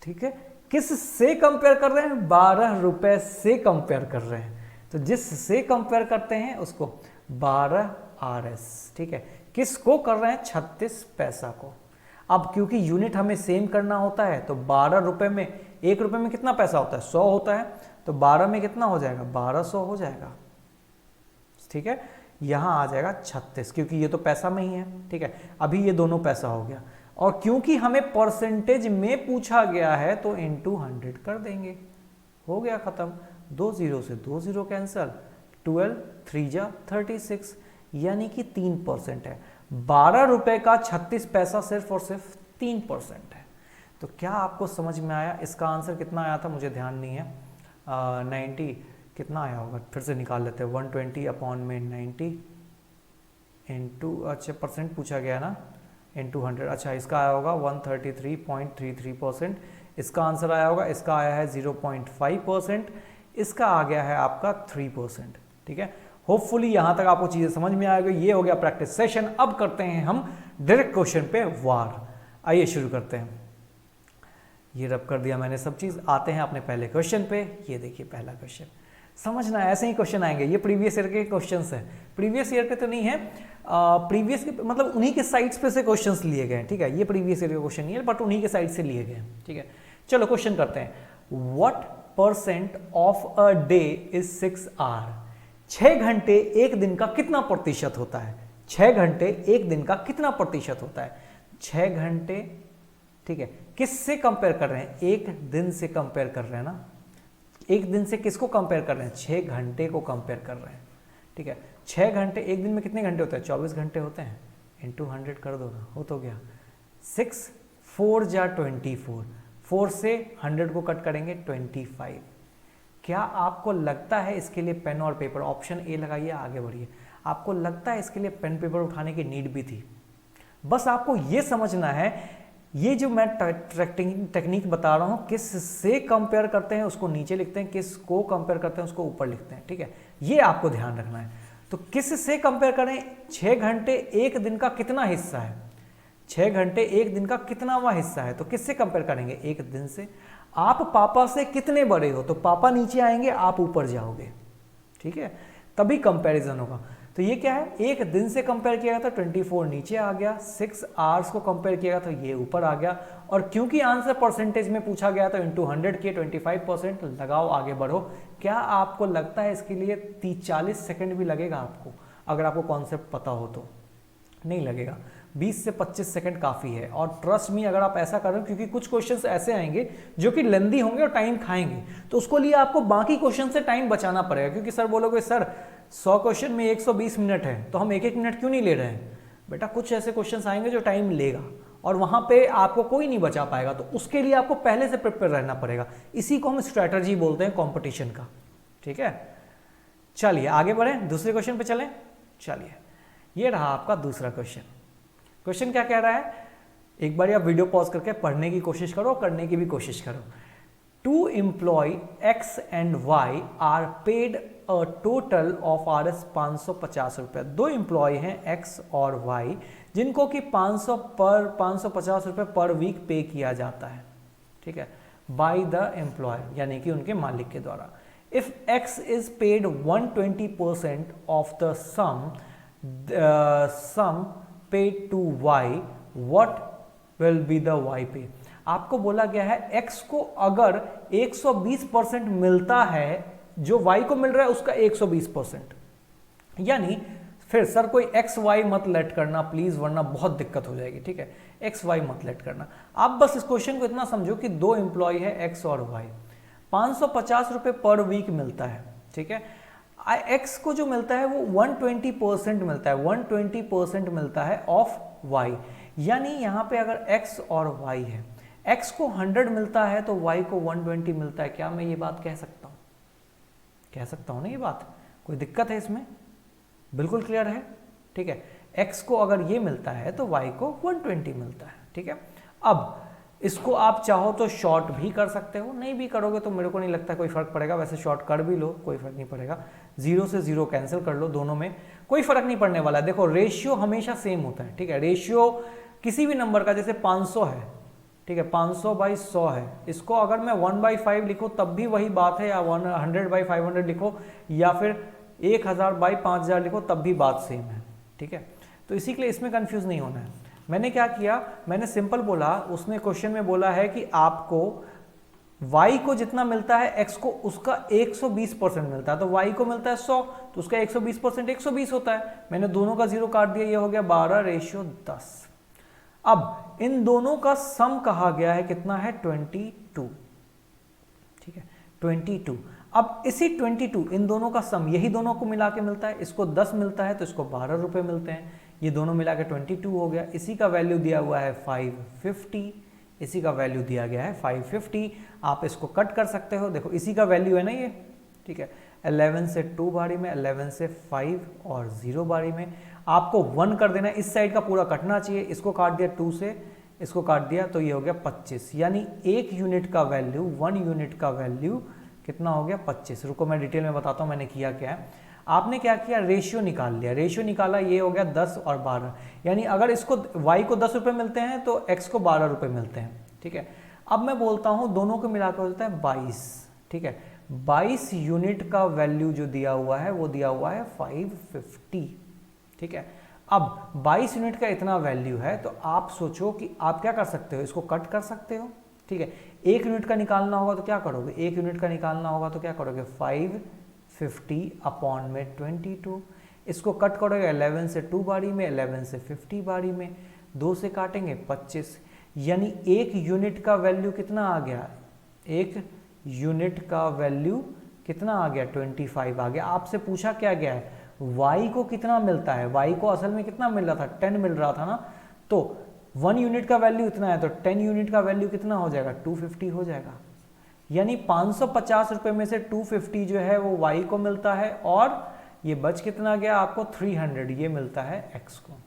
Speaker 1: ठीक है, किस से कंपेयर कर रहे हैं, 12 रुपए से कंपेयर कर रहे हैं, तो जिससे कंपेयर करते हैं उसको 12 RS। ठीक है, किसको कर रहे हैं, 36 पैसा को। अब क्योंकि यूनिट हमें सेम करना होता है तो 12 रुपए में, 1 रुपए में कितना पैसा होता है, 100 होता है, तो 12 में कितना हो जाएगा, 1200 हो जाएगा। ठीक है, यहां आ जाएगा 36, क्योंकि ये तो पैसा में ही है। ठीक है, अभी ये दोनों पैसा हो गया, और क्योंकि हमें परसेंटेज में पूछा गया है तो इंटू 100 कर देंगे, हो गया खत्म। 2 0 से 2 0 कैंसल, 12 3 जा 36, यानी कि 3% है। 12 रुपए का 36 पैसा सिर्फ और सिर्फ 3% है। तो क्या आपको समझ में आया, इसका आंसर कितना आया था मुझे ध्यान नहीं है, 90 कितना आया होगा, फिर से निकाल लेते हैं। 120 अपॉन में 90 इंटू, अच्छा परसेंट पूछा गया ना, इंटू 100। अच्छा, इसका आया होगा 133.33%, इसका आंसर आया होगा, इसका आया है 0.5%, इसका आ गया है आपका 3%। ठीक है, होपफुली यहां तक आपको चीजें समझ में आ गई। ये हो गया प्रैक्टिस सेशन। अब करते हैं हम डायरेक्ट क्वेश्चन पे वार। आइए शुरू करते हैं। ये रब कर दिया मैंने सब चीज, आते हैं अपने पहले क्वेश्चन पे। ये देखिए पहला क्वेश्चन, समझना ऐसे ही क्वेश्चन आएंगे, ये प्रीवियस ईयर के क्वेश्चंस हैं। प्रीवियस ईयर के तो नहीं है, प्रीवियस के मतलब उन्हीं के साइट्स पे से क्वेश्चंस लिए गए हैं। ठीक है, ये प्रीवियस ईयर के क्वेश्चन नहीं है, बट उन्हीं के साइड से लिए गए हैं। ठीक है, चलो क्वेश्चन करते हैं। What percent of a day is 6 hour, 6 घंटे एक दिन का कितना प्रतिशत होता है। 6 घंटे एक दिन का कितना प्रतिशत होता है, 6 घंटे। ठीक है, किससे कंपेयर कर रहे हैं, एक दिन से कंपेयर कर रहे हैं ना। एक दिन से किसको कंपेयर कर रहे हैं, 6 घंटे को कंपेयर कर रहे हैं। ठीक है, 6 घंटे एक दिन में कितने घंटे होते हैं, 24 घंटे होते हैं। इंटू 100 कर दो ना, हो तो गया। 6 4 जा 24, 4 से 100 को कट करेंगे 25। क्या आपको लगता है इसके लिए पेन और पेपर, ऑप्शन ए लगाइए, आगे बढ़िए। आपको लगता है इसके लिए पेन पेपर उठाने की नीड भी थी। बस आपको यह समझना है, ये जो मैं टेक्निक बता रहा हूं, किस से कंपेयर करते हैं उसको नीचे लिखते हैं, किस को कंपेयर करते हैं उसको ऊपर लिखते हैं। ठीक है, ये आपको ध्यान रखना है। तो किस से कंपेयर करें, 6 घंटे एक दिन का कितना हिस्सा है, 6 घंटे एक दिन का कितनावा हिस्सा है, तो किससे कंपेयर करेंगे, एक दिन से। आप पापा से कितने बड़े हो, तो पापा नीचे आएंगे, आप ऊपर जाओगे। ठीक है, तभी कंपैरिजन होगा। तो ये क्या है, एक दिन से कंपेयर किया गया था, 24 नीचे आ गया, 6 आवर्स को कंपेयर किया गया था, ये ऊपर आ गया। और क्योंकि आंसर परसेंटेज में पूछा गया था, इंटू 100 किए, 25% लगाओ, आगे बढ़ो। क्या आपको लगता है इसके लिए 30-40 सेकंड भी लगेगा आपको, अगर आपको कॉन्सेप्ट पता हो तो? नहीं लगेगा, 20 से 25 सेकंड काफ़ी है। और ट्रस्ट मी, अगर आप ऐसा करें, क्योंकि कुछ क्वेश्चंस ऐसे आएंगे जो कि लेंदी होंगे और टाइम खाएंगे, तो उसको लिए आपको बाकी क्वेश्चन से टाइम बचाना पड़ेगा। क्योंकि सर बोलोगे सर 100 क्वेश्चन में 120 मिनट है, तो हम 1-1 मिनट क्यों नहीं ले रहे हैं। बेटा कुछ ऐसे क्वेश्चंस आएंगे जो टाइम लेगा, और वहां पे आपको कोई नहीं बचा पाएगा, तो उसके लिए आपको पहले से प्रिपेयर रहना पड़ेगा। इसी को हम स्ट्रैटेजी बोलते हैं कंपटीशन का। ठीक है, चलिए आगे बढ़े, दूसरे क्वेश्चन पे चलें। चलिए, ये रहा आपका दूसरा क्वेश्चन। क्वेश्चन क्या कह रहा है, एक बार आप वीडियो पॉज करके पढ़ने की कोशिश करो, करने की भी कोशिश करो। Two employ X and Y are paid a total of Rs 550 रुपये। दो एम्प्लॉय हैं X और Y जिनको कि 550 रुपये पर वीक पे किया जाता है। ठीक है, बाय द एम्प्लॉय यानी कि उनके मालिक के द्वारा। If X is paid 120% of the sum paid to Y, what will be the Y pay. आपको बोला गया है X को अगर 120% मिलता है, जो Y को मिल रहा है उसका 120%, यानी फिर सर कोई XY मत लेट करना प्लीज, वरना बहुत दिक्कत हो जाएगी। ठीक है, XY मत लेट करना, आप बस इस क्वेश्चन को इतना समझो कि दो एम्प्लॉय है X और Y, 550 रुपये पर वीक मिलता है। ठीक है, X को जो मिलता है वो 120% मिलता है, 120% मिलता है ऑफ Y, यानी यहां पे अगर X और Y है, X को 100 मिलता है तो Y को 120 मिलता है। क्या मैं ये बात कह सकता हूं? कह सकता हूं ना ये बात? कोई दिक्कत है इसमें? बिल्कुल क्लियर है। ठीक है, X को अगर ये मिलता है तो Y को 120 मिलता है। ठीक है, अब इसको आप चाहो तो शॉर्ट भी कर सकते हो, नहीं भी करोगे तो मेरे को नहीं लगता कोई फर्क पड़ेगा। वैसे शॉर्ट कर भी लो, कोई फर्क नहीं पड़ेगा, 0 से 0 कैंसिल कर लो, दोनों में कोई फर्क नहीं पड़ने वाला है। देखो रेशियो हमेशा सेम होता है। ठीक है, रेशियो किसी भी नंबर का, जैसे 500 है, ठीक है, 500/100 है, इसको अगर मैं 1/5 लिखूं तब भी वही बात है, या 100/500 लिखो, या फिर 1000/5000 लिखो तब भी बात सेम है। ठीक है, तो इसी के लिए इसमें कंफ्यूज नहीं होना है। मैंने क्या किया, मैंने सिंपल बोला, उसने क्वेश्चन में बोला है कि आपको Y को जितना मिलता है X को उसका 120% मिलता है, तो Y को मिलता है 100 तो उसका 120% 120 होता है। मैंने दोनों का 0 काट दिया, ये हो गया 12:10। अब इन दोनों का सम कहा गया है, कितना है 22। ठीक है, 22। अब इसी 22 इन दोनों का सम यही दोनों को मिला के मिलता है, इसको 10 मिलता है तो इसको 12 रुपए मिलते हैं, ये दोनों मिला के 22 हो गया। इसी का वैल्यू दिया हुआ है 550, इसी का वैल्यू दिया गया है 550। आप इसको कट कर सकते हो, देखो इसी का वैल्यू है ना ये। ठीक है, 11 से 2 बारी में, 11 से 5 और 0 बारी में, आपको 1 कर देना, इस साइड का पूरा कटना चाहिए। इसको काट दिया 2 से, इसको काट दिया तो ये हो गया 25, यानी 1 यूनिट का वैल्यू, 1 यूनिट का वैल्यू कितना हो गया 25। रुको मैं डिटेल में बताता हूँ मैंने किया क्या है। आपने क्या किया, रेशियो निकाल लिया, रेशियो निकाला, ये हो गया 10 और 12, यानी अगर इसको Y को 10 रुपये मिलते हैं तो X को 12 रुपये मिलते हैं। ठीक है, अब मैं बोलता हूँ दोनों को मिलाकर होता है 22। ठीक है, 22 यूनिट का वैल्यू जो दिया हुआ है वो दिया हुआ है 550। ठीक है, अब 22 यूनिट का इतना वैल्यू है तो आप सोचो कि आप क्या कर सकते हो, इसको कट कर सकते हो। ठीक है, 1 यूनिट का निकालना होगा तो क्या करोगे, 1 यूनिट का निकालना होगा तो क्या करोगे, 550 अपॉन में 22, इसको कट करोगे 11 से 2 बारी में, 11 से 50 बारी में, 2 से काटेंगे 25, यानी 1 यूनिट का वैल्यू कितना आ गया, 1 यूनिट का वैल्यू कितना आ गया 25 आ गया। आपसे पूछा क्या गया है, Y को कितना मिलता है, Y को असल में कितना मिल रहा था, 10 मिल रहा था ना, तो 1 यूनिट का वैल्यू इतना है तो 10 यूनिट का वैल्यू कितना हो जाएगा, 250 हो जाएगा। यानी 550 रुपए में से 250 जो है वो Y को मिलता है, और ये बच कितना गया आपको 300, ये मिलता है X को।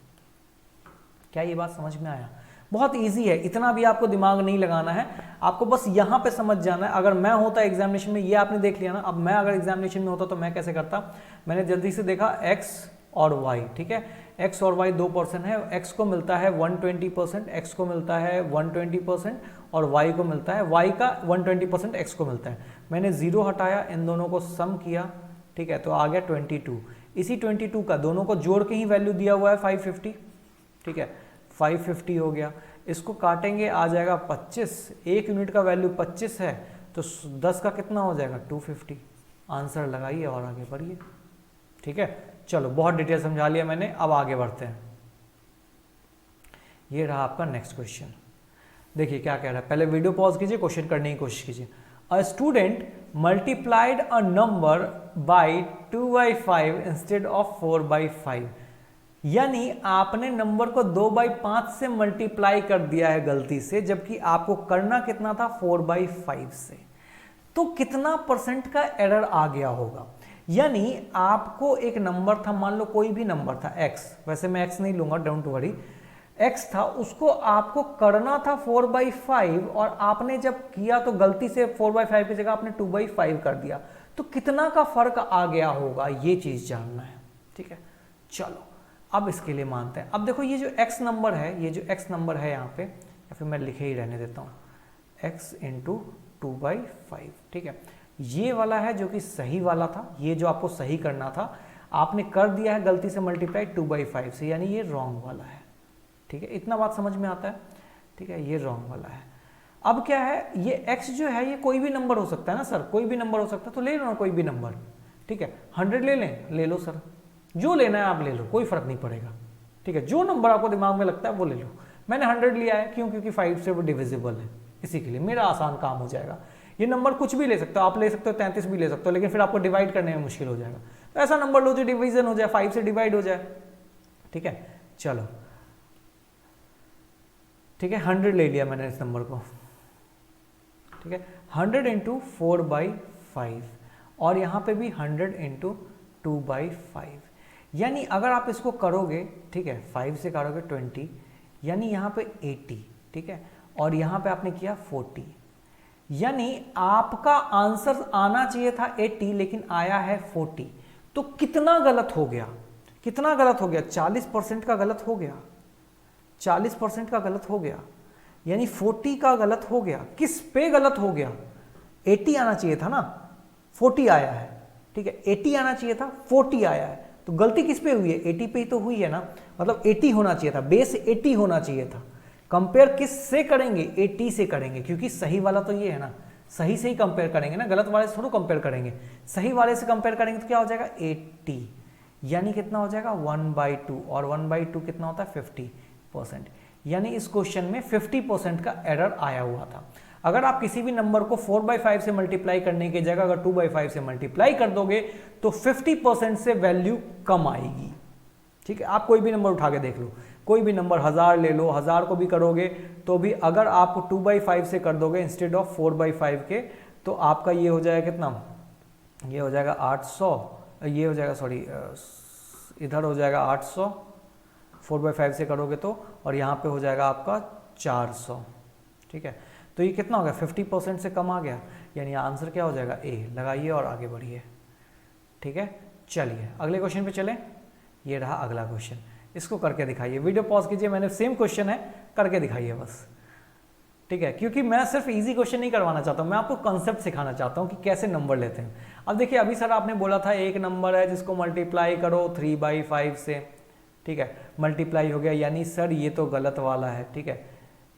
Speaker 1: क्या ये बात समझ में आया? बहुत इजी है, इतना भी आपको दिमाग नहीं लगाना है, आपको बस यहाँ पे समझ जाना है। अगर मैं होता एग्जामिनेशन में, ये आपने देख लिया ना, अब मैं अगर एग्जामिनेशन में होता तो मैं कैसे करता, मैंने जल्दी से देखा X और Y। ठीक है, X और Y 2 पर्सन है, X को मिलता है 120%, X को मिलता है 120% और Y को मिलता है, Y का 120% X को मिलता है। मैंने 0 हटाया, इन दोनों को सम किया, ठीक है, तो आ गया 22। इसी 22 का दोनों को जोड़ के ही वैल्यू दिया हुआ है 550। ठीक है, 550 हो गया, इसको काटेंगे आ जाएगा 25, 1 यूनिट का वैल्यू 25 है तो 10 का कितना हो जाएगा 250। आंसर लगाइए और आगे बढ़िए। ठीक है, चलो बहुत डिटेल समझा लिया मैंने, अब आगे बढ़ते हैं। ये रहा आपका नेक्स्ट क्वेश्चन, देखिए क्या कह रहा है। पहले वीडियो पॉज कीजिए, क्वेश्चन करने की कोशिश कीजिए। A student multiplied a number by 2/5 instead of 4/5। यानी आपने नंबर को 2/5 से मल्टीप्लाई कर दिया है गलती से, जबकि आपको करना कितना था 4/5 से। तो कितना परसेंट का एरर आ गया होगा? यानी आपको एक नंबर था, मान लो कोई भी नंबर था x, वैसे मैं x नहीं लूंगा, डोंट वरी, x था, उसको आपको करना था 4/5 और आपने जब किया तो गलती से 4/5 की जगह आपने 2/5 कर दिया। तो कितना का फर्क आ गया होगा, ये चीज जानना है। ठीक है, चलो अब इसके लिए मानते हैं। अब देखो ये जो x नंबर है, ये जो x नंबर है यहाँ पे, या फिर मैं लिखे ही रहने देता हूँ, x इंटू 2/5। ठीक है, ये वाला है जो कि सही वाला था, ये जो आपको सही करना था आपने कर दिया है गलती से मल्टीप्लाई 2/5 से, यानी ये रॉन्ग वाला है। ठीक है, इतना बात समझ में आता है? ठीक है, ये रॉन्ग वाला है। अब क्या है, ये x जो है ये कोई भी नंबर हो सकता है ना सर, कोई भी नंबर हो सकता है, तो ले लो ना कोई भी नंबर। ठीक है, 100 ले लें, ले लो सर, जो लेना है आप ले लो, कोई फर्क नहीं पड़ेगा। ठीक है, जो नंबर आपको दिमाग में लगता है वो ले लो। मैंने 100 लिया है, क्यों? क्योंकि 5 से वो डिविजिबल है, इसी के लिए मेरा आसान काम हो जाएगा। ये नंबर कुछ भी ले सकते हो, आप ले सकते हो 33 भी ले सकते हो, लेकिन फिर आपको डिवाइड करने में मुश्किल हो जाएगा। तो ऐसा नंबर लो जो डिवीजन हो जाए, 5 से डिवाइड हो जाए। ठीक है, चलो ठीक है, 100 ले लिया मैंने इस नंबर को। ठीक है, 100 इंटू 4/5 और यहाँ पे भी 100 इंटू 2/5, यानी अगर आप इसको करोगे, ठीक है, 5 से करोगे 20, यानी यहाँ पे 80। ठीक है, और यहाँ पे आपने किया 40, यानी आपका आंसर आना चाहिए था 80 लेकिन आया है 40। तो कितना गलत हो गया? कितना गलत हो गया? 40% का गलत हो गया, 40% का गलत हो गया, यानी 40 का गलत हो गया। किस पे गलत हो गया? 80 आना चाहिए था ना, 40 आया है। ठीक है, 80 आना चाहिए था, 40 आया है, तो गलती किस पे हुई है? 80 पे ही तो हुई है ना, मतलब 80 होना चाहिए था, बेस 80 होना चाहिए था। कंपेयर किस से करेंगे? 80 से करेंगे, क्योंकि सही वाला तो ये है ना, सही से ही कंपेयर करेंगे ना, गलत वाले से थोड़ा कंपेयर करेंगे। सही वाले से कंपेयर करेंगे तो क्या हो जाएगा? 80, यानी कितना हो जाएगा? 1/2, और 1/2 कितना होता है? 50%, यानी इस क्वेश्चन में 50% का एरर आया हुआ था। अगर आप किसी भी नंबर को 4/5 से मल्टीप्लाई करने की जगह अगर 2/5 से मल्टीप्लाई कर दोगे तो 50% से वैल्यू कम आएगी। ठीक है, आप कोई भी नंबर उठा के देख लो, कोई भी नंबर, 1000 ले लो, 1000 को भी करोगे तो भी अगर आप 2/5 से कर दोगे इंस्टेड ऑफ 4/5 के, तो आपका ये हो जाएगा कितना? ये हो जाएगा 800, ये हो जाएगा, सॉरी इधर हो जाएगा 800 4/5 से करोगे तो, और यहाँ पे हो जाएगा आपका 400। ठीक है, तो ये कितना हो गया? 50% से कम आ गया, यानी आंसर क्या हो जाएगा? ए। लगाइए और आगे बढ़िए। ठीक है, चलिए अगले क्वेश्चन पे चलें। ये रहा अगला क्वेश्चन, इसको करके दिखाइए। वीडियो पॉज कीजिए, मैंने सेम क्वेश्चन है, करके दिखाइए बस। ठीक है, क्योंकि मैं सिर्फ इजी क्वेश्चन नहीं करवाना चाहता हूँ, मैं आपको कंसेप्ट सिखाना चाहता हूँ कि कैसे नंबर लेते हैं। अब देखिए, अभी सर आपने बोला था एक नंबर है जिसको मल्टीप्लाई करो 3/5 से। ठीक है, मल्टीप्लाई हो गया, यानी सर ये तो गलत वाला है। ठीक है,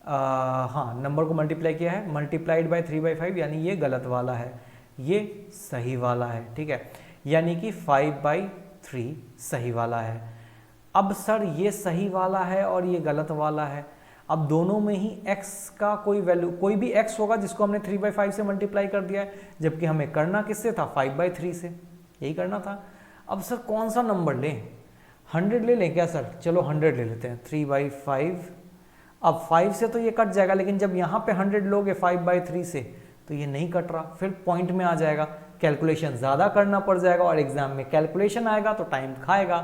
Speaker 1: हाँ, नंबर को मल्टीप्लाई किया है, मल्टीप्लाइड बाय 3/5, यानी ये गलत वाला है, ये सही वाला है। ठीक है, यानी कि 5/3 सही वाला है। अब सर ये सही वाला है और ये गलत वाला है, अब दोनों में ही x का कोई वैल्यू, कोई भी x होगा जिसको हमने 3/5 से मल्टीप्लाई कर दिया है, जबकि हमें करना किससे था? 5/3 से, यही करना था। अब सर कौन सा नंबर लें? 100 ले लें क्या सर? चलो 100 ले लेते हैं, 3/5। अब 5 से तो ये कट जाएगा, लेकिन जब यहाँ पे 100 लोगे 5/3 से तो ये नहीं कट रहा, फिर पॉइंट में आ जाएगा, कैलकुलेशन ज़्यादा करना पड़ जाएगा, और एग्जाम में कैलकुलेशन आएगा तो टाइम खाएगा।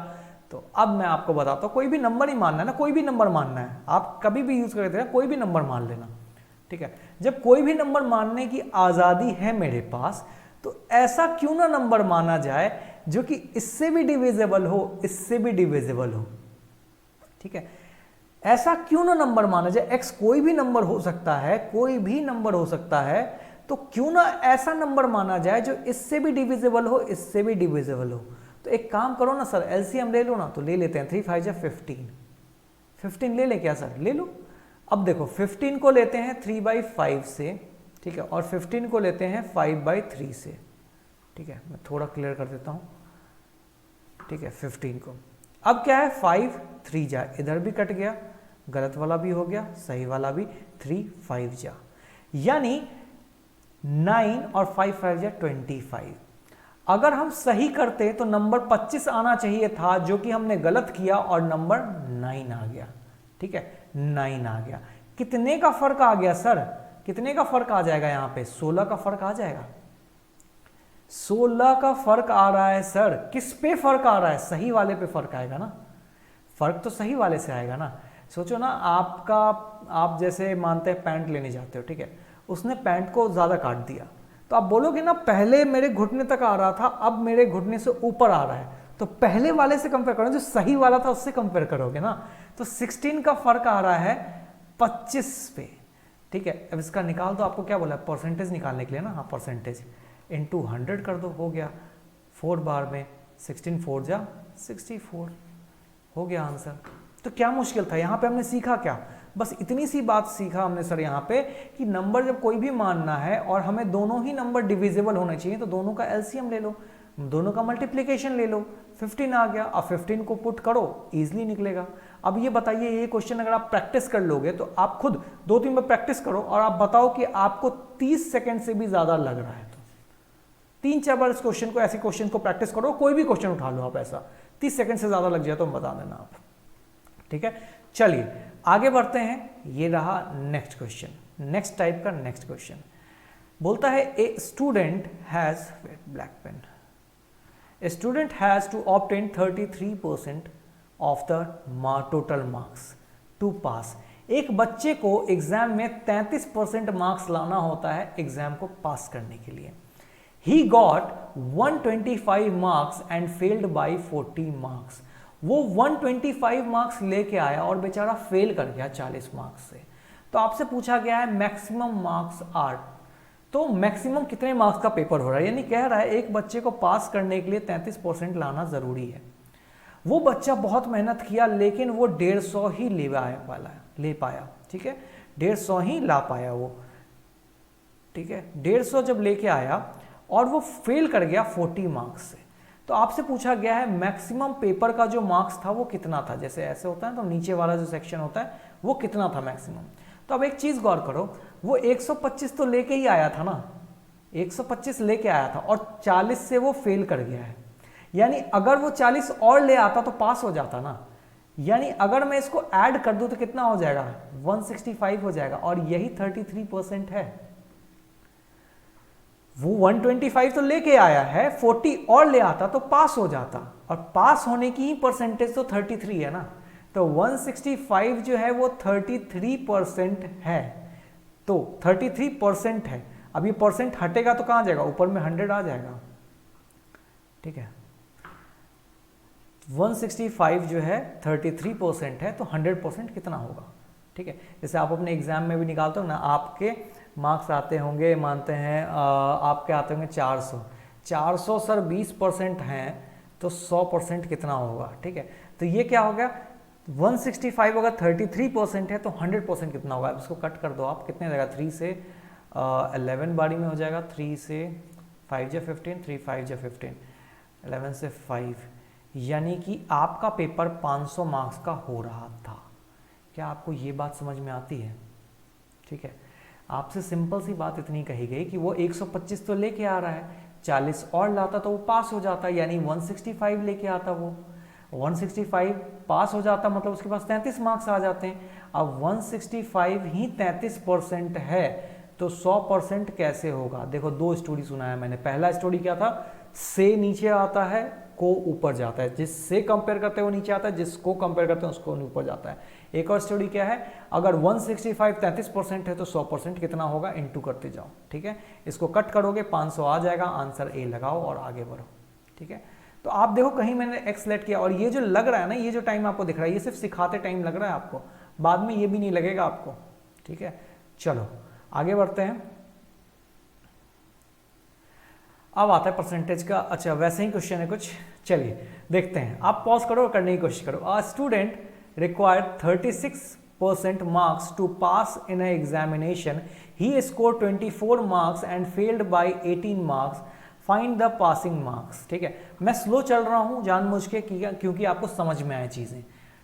Speaker 1: तो अब मैं आपको बताता हूँ, कोई भी नंबर ही मानना है ना, कोई भी नंबर मानना है, आप कभी भी यूज़ करते हैं, कोई भी नंबर मान लेना। ठीक है, जब कोई भी नंबर मानने की आज़ादी है मेरे पास, तो ऐसा क्यों ना नंबर माना जाए जो कि इससे भी डिविजिबल हो, इससे भी डिविजिबल हो। ठीक है, ऐसा क्यों ना नंबर माना जाए, x कोई भी नंबर हो सकता है, कोई भी नंबर हो सकता है, तो क्यों ना ऐसा नंबर माना जाए जो इससे भी डिविजिबल हो, इससे भी डिविजिबल हो। तो एक काम करो ना सर, एलसीएम ले लो ना, तो ले लेते हैं, 3 5 15, 15 ले लें क्या सर? ले लो। अब देखो 15 को लेते हैं 3/5 से, ठीक है, और 15 को लेते हैं 5/3 से। ठीक है, मैं थोड़ा क्लियर कर देता हूँ। ठीक है, 15 को, अब क्या है, 5 3 जा, इधर भी कट गया, गलत वाला भी हो गया, सही वाला भी, 3 5 जा, यानी 9 और 5 5 जा 25। अगर हम सही करते तो नंबर 25 आना चाहिए था, जो कि हमने गलत किया और नंबर 9 आ गया। ठीक है, 9 आ गया। कितने का फर्क आ गया सर? कितने का फर्क आ जाएगा यहाँ पे? 16 का फर्क आ जाएगा। 16 का फर्क आ रहा है सर। किस पे फर्क आ रहा है? सही वाले पे फर्क आएगा ना। फर्क तो सही वाले से आएगा ना। सोचो ना, आप जैसे मानते हैं पैंट लेने जाते हो, ठीक है, उसने पैंट को ज़्यादा काट दिया, तो आप बोलोगे ना पहले मेरे घुटने तक आ रहा था, अब मेरे घुटने से ऊपर आ रहा है, तो पहले वाले से कंपेयर करो, जो सही वाला था उससे कंपेयर करोगे ना। तो 16 का फर्क आ रहा है 25 पे। ठीक है, अब इसका निकाल दो। आपको क्या बोला? परसेंटेज निकालने के लिए ना। हाँ, परसेंटेज इंटू 100 कर दो, हो गया 4 बार में 16 4 जा 64, हो गया आंसर। तो क्या मुश्किल था? यहाँ पे हमने सीखा क्या? बस इतनी सी बात सीखा हमने सर यहाँ पे कि नंबर जब कोई भी मानना है और हमें दोनों ही नंबर डिविजिबल होने चाहिए, तो दोनों का एलसीएम ले लो, दोनों का मल्टीप्लिकेशन ले लो। 15 आ गया, अब 15 को पुट करो, इजीली निकलेगा। अब ये बताइए, ये क्वेश्चन अगर आप प्रैक्टिस कर लोगे तो आप खुद 2-3 बार प्रैक्टिस करो और आप बताओ कि आपको 30 सेकेंड से भी ज्यादा लग रहा है। तो 3-4 बार इस क्वेश्चन को, ऐसे क्वेश्चन को प्रैक्टिस करो, कोई भी क्वेश्चन उठा लो आप, ऐसा 30 सेकेंड से ज्यादा लग जाए तो बता देना आप। ठीक है, चलिए आगे बढ़ते हैं। ये रहा नेक्स्ट क्वेश्चन, नेक्स्ट टाइप का नेक्स्ट क्वेश्चन। बोलता है A student has, black pen, A student has to obtain 33% of the total marks to pass. एक बच्चे को एग्जाम में 33% मार्क्स लाना होता है एग्जाम को पास करने के लिए। He got 125 marks and failed by 40 marks. वो 125 मार्क्स लेके आया और बेचारा फेल कर गया 40 मार्क्स से। तो आपसे पूछा गया है मैक्सिमम मार्क्स आर, तो मैक्सिमम कितने मार्क्स का पेपर हो रहा है, यानी कह रहा है एक बच्चे को पास करने के लिए 33% लाना जरूरी है। वो बच्चा बहुत मेहनत किया लेकिन वो 150 ही ले पाया। ठीक है, 150 ही ला पाया वो। ठीक है, 150 जब लेके आया और वो फेल कर गया 40 मार्क्स से। तो आपसे पूछा गया है मैक्सिमम पेपर का जो मार्क्स था वो कितना था। जैसे ऐसे होता है तो नीचे वाला जो सेक्शन होता है वो कितना था मैक्सिमम। तो अब एक चीज गौर करो, वो 125 तो लेके ही आया था ना, 125 लेके आया था और 40 से वो फेल कर गया है। यानी अगर वो 40 और ले आता तो पास हो जाता ना। यानी अगर मैं इसको ऐड कर दूं तो कितना हो जाएगा? 165 हो जाएगा, और यही 33% है। वो 125 तो लेके आया है, 40 और ले आता तो पास हो जाता, और पास होने की ही परसेंटेज तो 33 है ना। तो 165 जो है वो 33% है। तो 33% है। अब ये परसेंट हटेगा तो कहां जाएगा? ऊपर में 100 आ जाएगा। ठीक है, 165 जो है 33% है, तो 100% कितना होगा? ठीक है, जैसे आप अपने एग्जाम में भी निकालते हो ना, आपके मार्क्स आते होंगे, मानते हैं आपके आते होंगे 400 सर 20% हैं, तो 100% कितना होगा? ठीक है, तो ये क्या हो गया? 165 अगर 33% है तो 100% कितना होगा? इसको कट कर दो आप, कितने जाएगा? 3 से 11 बारी में हो जाएगा, 3 से 5 जा 15, 3 5 जा 15, 11 से 5, यानी कि आपका पेपर 500 मार्क्स का हो रहा था। क्या आपको ये बात समझ में आती है? ठीक है, आपसे सिंपल सी बात इतनी कही गई कि वो 125 तो लेके आ रहा है, 40 और लाता तो वो पास हो जाता, यानी 165 लेके आता, वो 165 पास हो जाता, मतलब उसके पास 33 मार्क्स आ जाते हैं। अब 165 ही 33% है, तो 100% कैसे होगा? देखो, 2 स्टोरी सुनाया मैंने। पहला स्टोरी क्या था? से नीचे आता है, को ऊपर जाता है, जिससे कंपेयर करते हैं वो नीचे आता है, जिसको कंपेयर करते हैं उसको ऊपर जाता है। एक और स्टोरी क्या है? अगर 165 33% है तो 100% कितना होगा? इनटू करते जाओ। ठीक है, इसको कट करोगे 500 आ जाएगा, आंसर ए लगाओ और आगे बढ़ो। ठीक है, तो आप देखो कहीं मैंने एक्स सेलेक्ट किया, और ये जो लग रहा है ना, ये जो टाइम आपको दिख रहा है, ये सिर्फ सिखाते टाइम लग रहा है आपको, बाद में ये भी नहीं लगेगा आपको। ठीक है, चलो आगे बढ़ते हैं। अब आता है परसेंटेज का। अच्छा, वैसे ही क्वेश्चन है कुछ, चलिए देखते हैं। आप पॉज करो और करने की कोशिश करो। A student required 36% marks to pass in an examination. He scored 24 marks and failed by 18 marks. Find the passing marks. ठीक है, मैं स्लो चल रहा हूं जानबूझ के, क्योंकि आपको समझ में आए चीजें।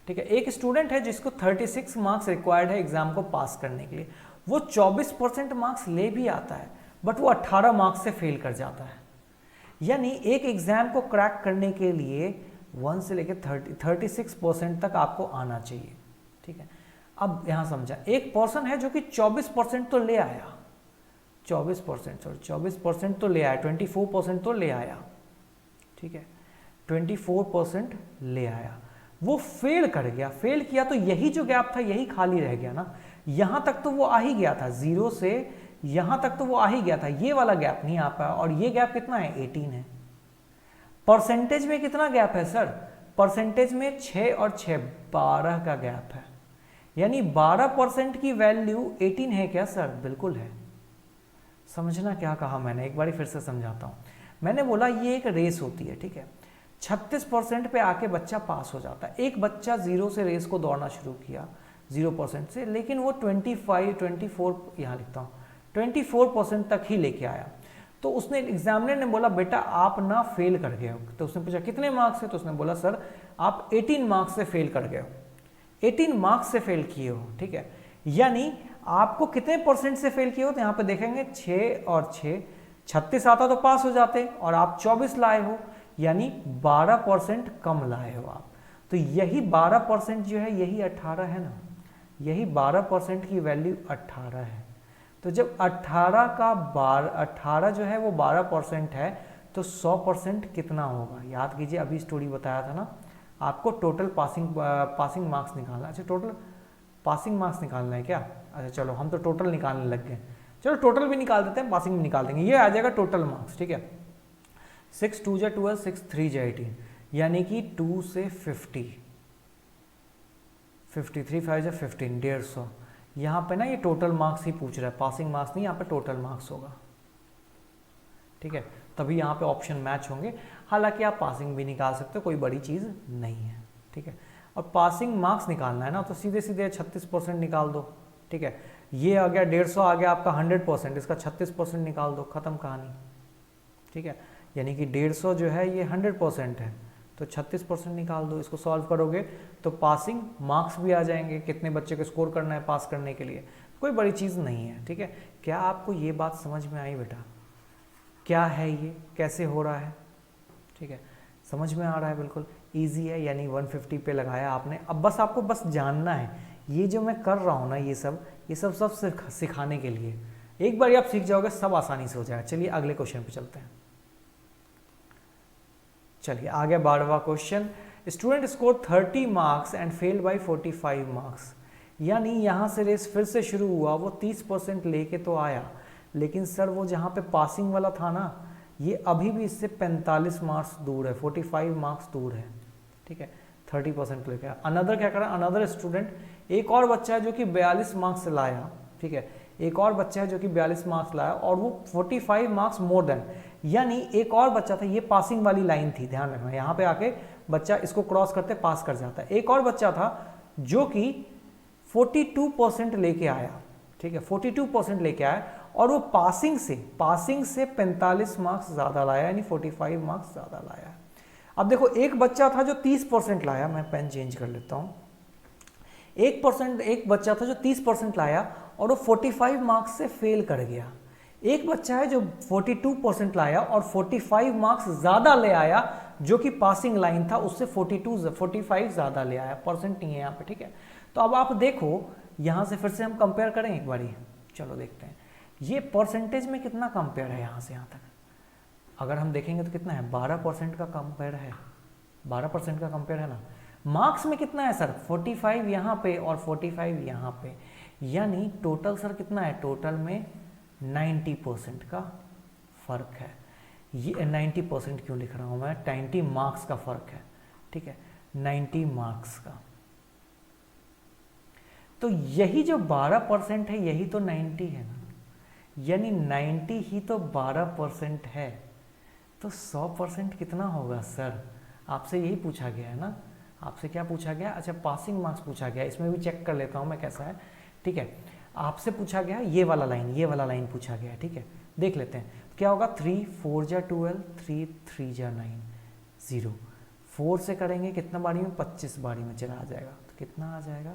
Speaker 1: ठीक है, एक स्टूडेंट है जिसको 36 मार्क्स रिक्वायर्ड है एग्जाम को पास करने के लिए। वो 24% मार्क्स ले भी आता है, बट वो 18 मार्क्स से फेल कर जाता है। यानी एक एग्जाम को क्रैक करने के लिए 1 से लेकर 36% तक आपको आना चाहिए, ठीक है। अब यहां समझा, एक पर्सन है जो कि 24% तो ले आया, 24% तो ले आया, 24% तो ले आया, ठीक है, 24% ले आया, वो फेल कर गया। फेल किया तो यही जो गैप था यही खाली रह गया ना, यहां तक तो वो आ ही गया था, 0 से यहां तक तो वो आ ही गया था, ये वाला गैप नहीं आ पाया। और ये गैप कितना है? 18 है। परसेंटेज में कितना गैप है सर? परसेंटेज में 6 और 6 12 का गैप है, यानी 12% की वैल्यू 18 है क्या सर? बिल्कुल है। समझना क्या कहा मैंने, एक बार फिर से समझाता हूं। मैंने बोला ये एक रेस होती है, ठीक है, 36% पे आके बच्चा पास हो जाता है। एक बच्चा 0 से रेस को दौड़ना शुरू किया 0% से, लेकिन वो 24 यहाँ लिखता हूँ 24% तक ही लेके आया। तो उसने, एग्जामिनर ने बोला बेटा आप ना फेल कर गए हो। तो उसने पूछा कितने मार्क्स से? तो उसने बोला सर आप 18 मार्क्स से फेल कर गए हो, 18 मार्क्स से फेल किए हो, ठीक है। यानी आपको कितने परसेंट से फेल किए हो? तो यहाँ पे देखेंगे 6 और 6, 36 आता तो पास हो जाते, और आप 24 लाए हो, यानी 12% कम लाए हो आप। तो यही 12% जो है यही 18 है ना, यही 12% की वैल्यू 18 है। तो जब 18 जो है वो 12% है, तो 100% कितना होगा? याद कीजिए, अभी स्टोरी बताया था ना आपको, टोटल पासिंग मार्क्स निकालना। अच्छा, टोटल पासिंग मार्क्स निकालना है क्या? अच्छा चलो, हम तो टोटल निकालने लग गए। चलो टोटल भी निकाल देते हैं, पासिंग भी निकाल देंगे। ये आ जाएगा टोटल मार्क्स, ठीक है। 6 2 जा 12, 6 3 जा 18, यानी कि 2 से 50, 53 5 जा 15, 150। यहाँ पे ना ये टोटल मार्क्स ही पूछ रहा है, पासिंग मार्क्स नहीं, यहाँ पे टोटल मार्क्स होगा, ठीक है। तभी यहाँ पे ऑप्शन मैच होंगे। हालांकि आप पासिंग भी निकाल सकते हो, कोई बड़ी चीज़ नहीं है, ठीक है। और पासिंग मार्क्स निकालना है ना, तो सीधे सीधे 36% निकाल दो, ठीक है। ये आ गया 150, आ गया आपका 100%, इसका 36% निकाल दो, खत्म कहानी, ठीक है। यानी कि 150 जो है ये 100% है, तो 36% निकाल दो। इसको सॉल्व करोगे तो पासिंग मार्क्स भी आ जाएंगे, कितने बच्चे को स्कोर करना है पास करने के लिए, कोई बड़ी चीज़ नहीं है, ठीक है। क्या आपको ये बात समझ में आई बेटा? क्या है ये, कैसे हो रहा है, ठीक है, समझ में आ रहा है? बिल्कुल ईजी है, यानी 150 पे लगाया आपने। अब बस आपको बस जानना है, ये जो मैं कर रहा हूँ ना, ये सब सिखाने के लिए। एक बार आप सीख जाओगे सब आसानी से हो जाएगा। चलिए अगले क्वेश्चन पे चलते हैं। चलिए आगे 12वां question, student score 30 marks and fail by 45 marks. यानी यहाँ से रेस फिर से शुरू हुआ, वो 30% लेके तो आया, लेकिन सर वो जहाँ पे पासिंग वाला था ना, ये अभी भी इससे 45 मार्क्स दूर है, 45 मार्क्स दूर है, ठीक है। 30% लेके आया। अनदर क्या करा, अनदर स्टूडेंट, एक और बच्चा है जो कि 42 मार्क्स से लाया, ठीक है, एक और बच्चा है जो कि 42 मार्क्स लाया, और वो 45 मार्क्स मोर देन, यानी एक और बच्चा था, ये पासिंग वाली लाइन थी, ध्यान रखना, यहाँ पे आके बच्चा इसको क्रॉस करते पास कर जाता है। एक और बच्चा था जो कि 42% लेके आया, ठीक है, 42% लेके आया, और वो पासिंग से 45 मार्क्स ज्यादा लाया, यानी 45 मार्क्स ज्यादा लाया। अब देखो एक बच्चा था जो 30% लाया, मैं पेन चेंज कर लेता हूं, एक बच्चा था जो 30% लाया और वो 45 मार्क्स से फेल कर गया। एक बच्चा है जो 42% लाया और 45 मार्क्स ज्यादा ले आया, जो कि पासिंग लाइन था उससे 45 ज्यादा ले आया, परसेंट नहीं है यहाँ पे, ठीक है। तो अब आप देखो यहां से फिर से हम कंपेयर करें एक बारी, चलो देखते हैं ये परसेंटेज में कितना कंपेयर है यहां से यहां तक। अगर हम देखेंगे तो कितना है, 12% का कंपेयर है, 12% का कंपेयर है ना। मार्क्स में कितना है सर, 45 यहाँ पे और 45 यहाँ पे, यानी टोटल सर कितना है, टोटल में 90% का फर्क है। ये 90% क्यों लिख रहा हूं मैं, 90 मार्क्स का फर्क है, ठीक है, 90 मार्क्स का। तो यही जो 12% है यही तो 90 है ना, यानी 90 ही तो 12% है, तो 100% कितना होगा सर? आपसे यही पूछा गया है ना, आपसे क्या पूछा गया, अच्छा पासिंग मार्क्स पूछा गया, इसमें भी चेक कर लेता हूं मैं कैसा है, ठीक है। आपसे पूछा गया ये वाला लाइन पूछा गया है, ठीक है, देख लेते हैं क्या होगा। 3 4 जा 12, 3 3 जा 9, 0, 4 से करेंगे कितना बारी में, 25 बारी में चला आ जाएगा, तो कितना आ जाएगा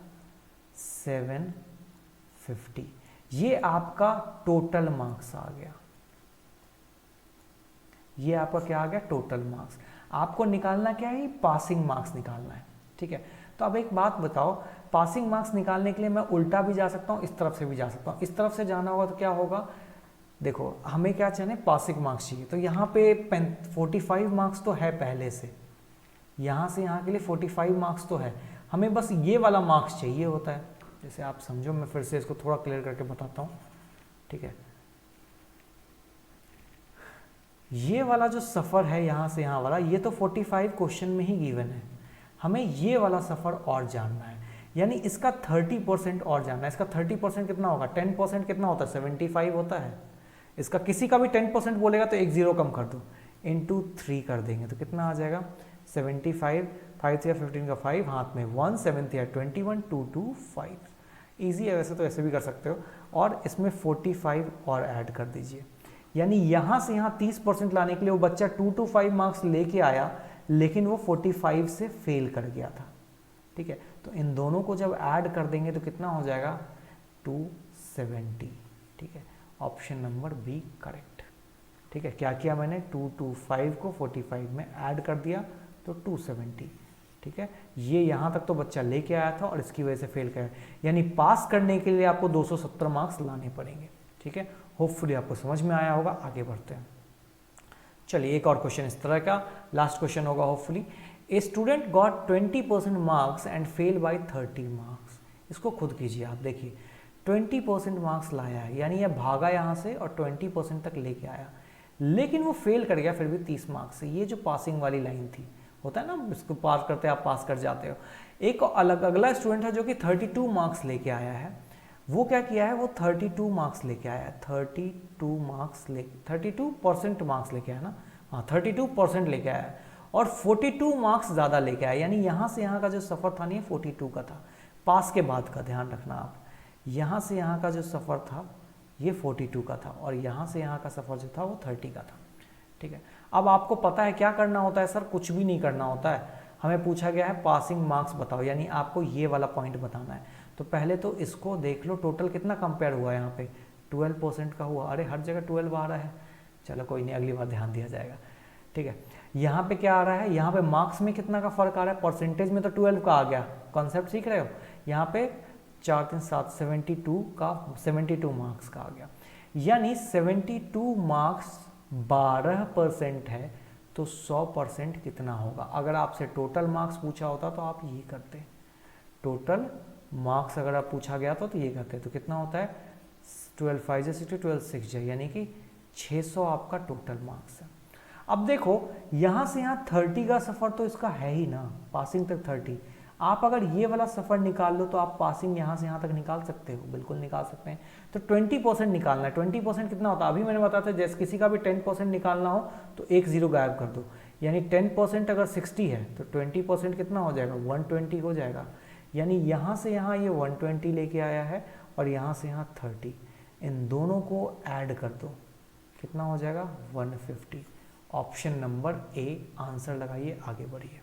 Speaker 1: 750। ये आपका टोटल मार्क्स आ गया, ये आपका क्या आ गया, टोटल मार्क्स। आपको निकालना क्या है, पासिंग मार्क्स निकालना है, ठीक है। तो अब एक बात बताओ, पासिंग मार्क्स निकालने के लिए मैं उल्टा भी जा सकता हूँ, इस तरफ से भी जा सकता हूँ। इस तरफ से जाना होगा तो क्या होगा, देखो हमें क्या चाहिए, पासिंग मार्क्स चाहिए। तो यहाँ पे 45 मार्क्स तो है पहले से, यहाँ से यहाँ के लिए 45 मार्क्स तो है, हमें बस ये वाला मार्क्स चाहिए होता है। जैसे आप समझो, मैं फिर से इसको थोड़ा क्लियर करके बताता हूँ, ठीक है। ये वाला जो सफ़र है यहाँ से यहाँ वाला, ये तो 45 क्वेश्चन में ही गिवन है, हमें ये वाला सफ़र और जानना है, यानी इसका 30% और जानना है। इसका 30% कितना होगा, 10% कितना होता है, 75 होता है। इसका किसी का भी 10% बोलेगा तो एक जीरो कम कर दो, इंटू 3 कर देंगे तो कितना आ जाएगा, 75, 5 या 15 का 5, हाथ में 1, 7 या 21, 2 2 5। ईजी है वैसे तो, ऐसे भी कर सकते हो। और इसमें 45 और ऐड कर दीजिए, यानी यहाँ से यहाँ 30% लाने के लिए वो बच्चा 2 to 5 मार्क्स लेके आया, लेकिन वो 45 से फेल कर गया था, ठीक है। तो इन दोनों को जब ऐड कर देंगे तो कितना हो जाएगा, 270, ठीक है। ऑप्शन नंबर बी करेक्ट, ठीक है। क्या किया मैंने, 2 to 5 को 45 में ऐड कर दिया तो 270, ठीक है। ये यहाँ तक तो बच्चा लेके आया था और इसकी वजह से फेल कर, यानी पास करने के लिए आपको 270 मार्क्स लाने पड़ेंगे, ठीक है। होपफुली आपको समझ में आया होगा। आगे बढ़ते हैं, चलिए एक और क्वेश्चन इस तरह का, लास्ट क्वेश्चन होगा hopefully. A student got 20% marks and fail by 30 marks. इसको खुद कीजिए आप, देखिए 20% मार्क्स लाया है, यानी यह भागा यहाँ से और 20% तक लेके आया, लेकिन वो फेल कर गया फिर भी 30 मार्क्स से। ये जो पासिंग वाली लाइन थी, होता है ना, इसको पास करते आप पास कर जाते हो। एक अलग अगला स्टूडेंट है जो कि 32 मार्क्स लेके आया है, वो क्या किया है, वो 32 मार्क्स लेके आया है, 32% मार्क्स लेके आया ना, हाँ 32% लेके आया है, और 42 मार्क्स ज़्यादा लेके आया, यानी यहाँ से यहाँ का जो सफ़र था नहीं 42 का था, पास के बाद का ध्यान रखना आप, यहाँ से यहाँ का जो सफ़र था ये 42 का था, और यहाँ से यहाँ का सफ़र जो था वो 30 का था, ठीक है। अब आपको पता है क्या करना होता है सर, कुछ भी नहीं करना होता है, हमें पूछा गया है पासिंग मार्क्स बताओ, यानी आपको ये वाला पॉइंट बताना है। तो पहले तो इसको देख लो, टोटल कितना कंपेयर हुआ है, यहाँ पे 12% का हुआ, अरे हर जगह 12 आ रहा है, चलो कोई नहीं, अगली बार ध्यान दिया जाएगा, ठीक है। यहाँ पे क्या आ रहा है, यहाँ पे मार्क्स में कितना का फर्क आ रहा है, परसेंटेज में तो 12 का आ गया, कॉन्सेप्ट सीख रहे हो। यहाँ पे 4 3 7 72 मार्क्स का आ गया, यानी 72 मार्क्स 12% है, तो 100% कितना होगा। अगर आपसे टोटल मार्क्स पूछा होता तो आप ये करते, टोटल मार्क्स अगर आप पूछा गया तो ये करते, तो कितना होता है 12 5 60 12 6 यानी कि 600 आपका टोटल मार्क्स है। अब देखो यहाँ से यहाँ 30 का सफ़र तो इसका है ही ना, पासिंग तक 30, आप अगर ये वाला सफ़र निकाल लो तो आप पासिंग यहाँ से यहाँ तक निकाल सकते हो, बिल्कुल निकाल सकते हैं। तो 20% निकालना है, 20% कितना होता है, अभी मैंने बताया था, जैसे किसी का भी 10% निकालना हो तो एक जीरो गायब कर दो, यानी 10% अगर 60 है तो 20% कितना हो जाएगा, 120 हो जाएगा, यानी यहाँ से यहाँ ये 120 लेके आया है और यहाँ से यहाँ 30, इन दोनों को ऐड कर दो, कितना हो जाएगा 150। ऑप्शन नंबर ए आंसर लगाइए, आगे बढ़िए।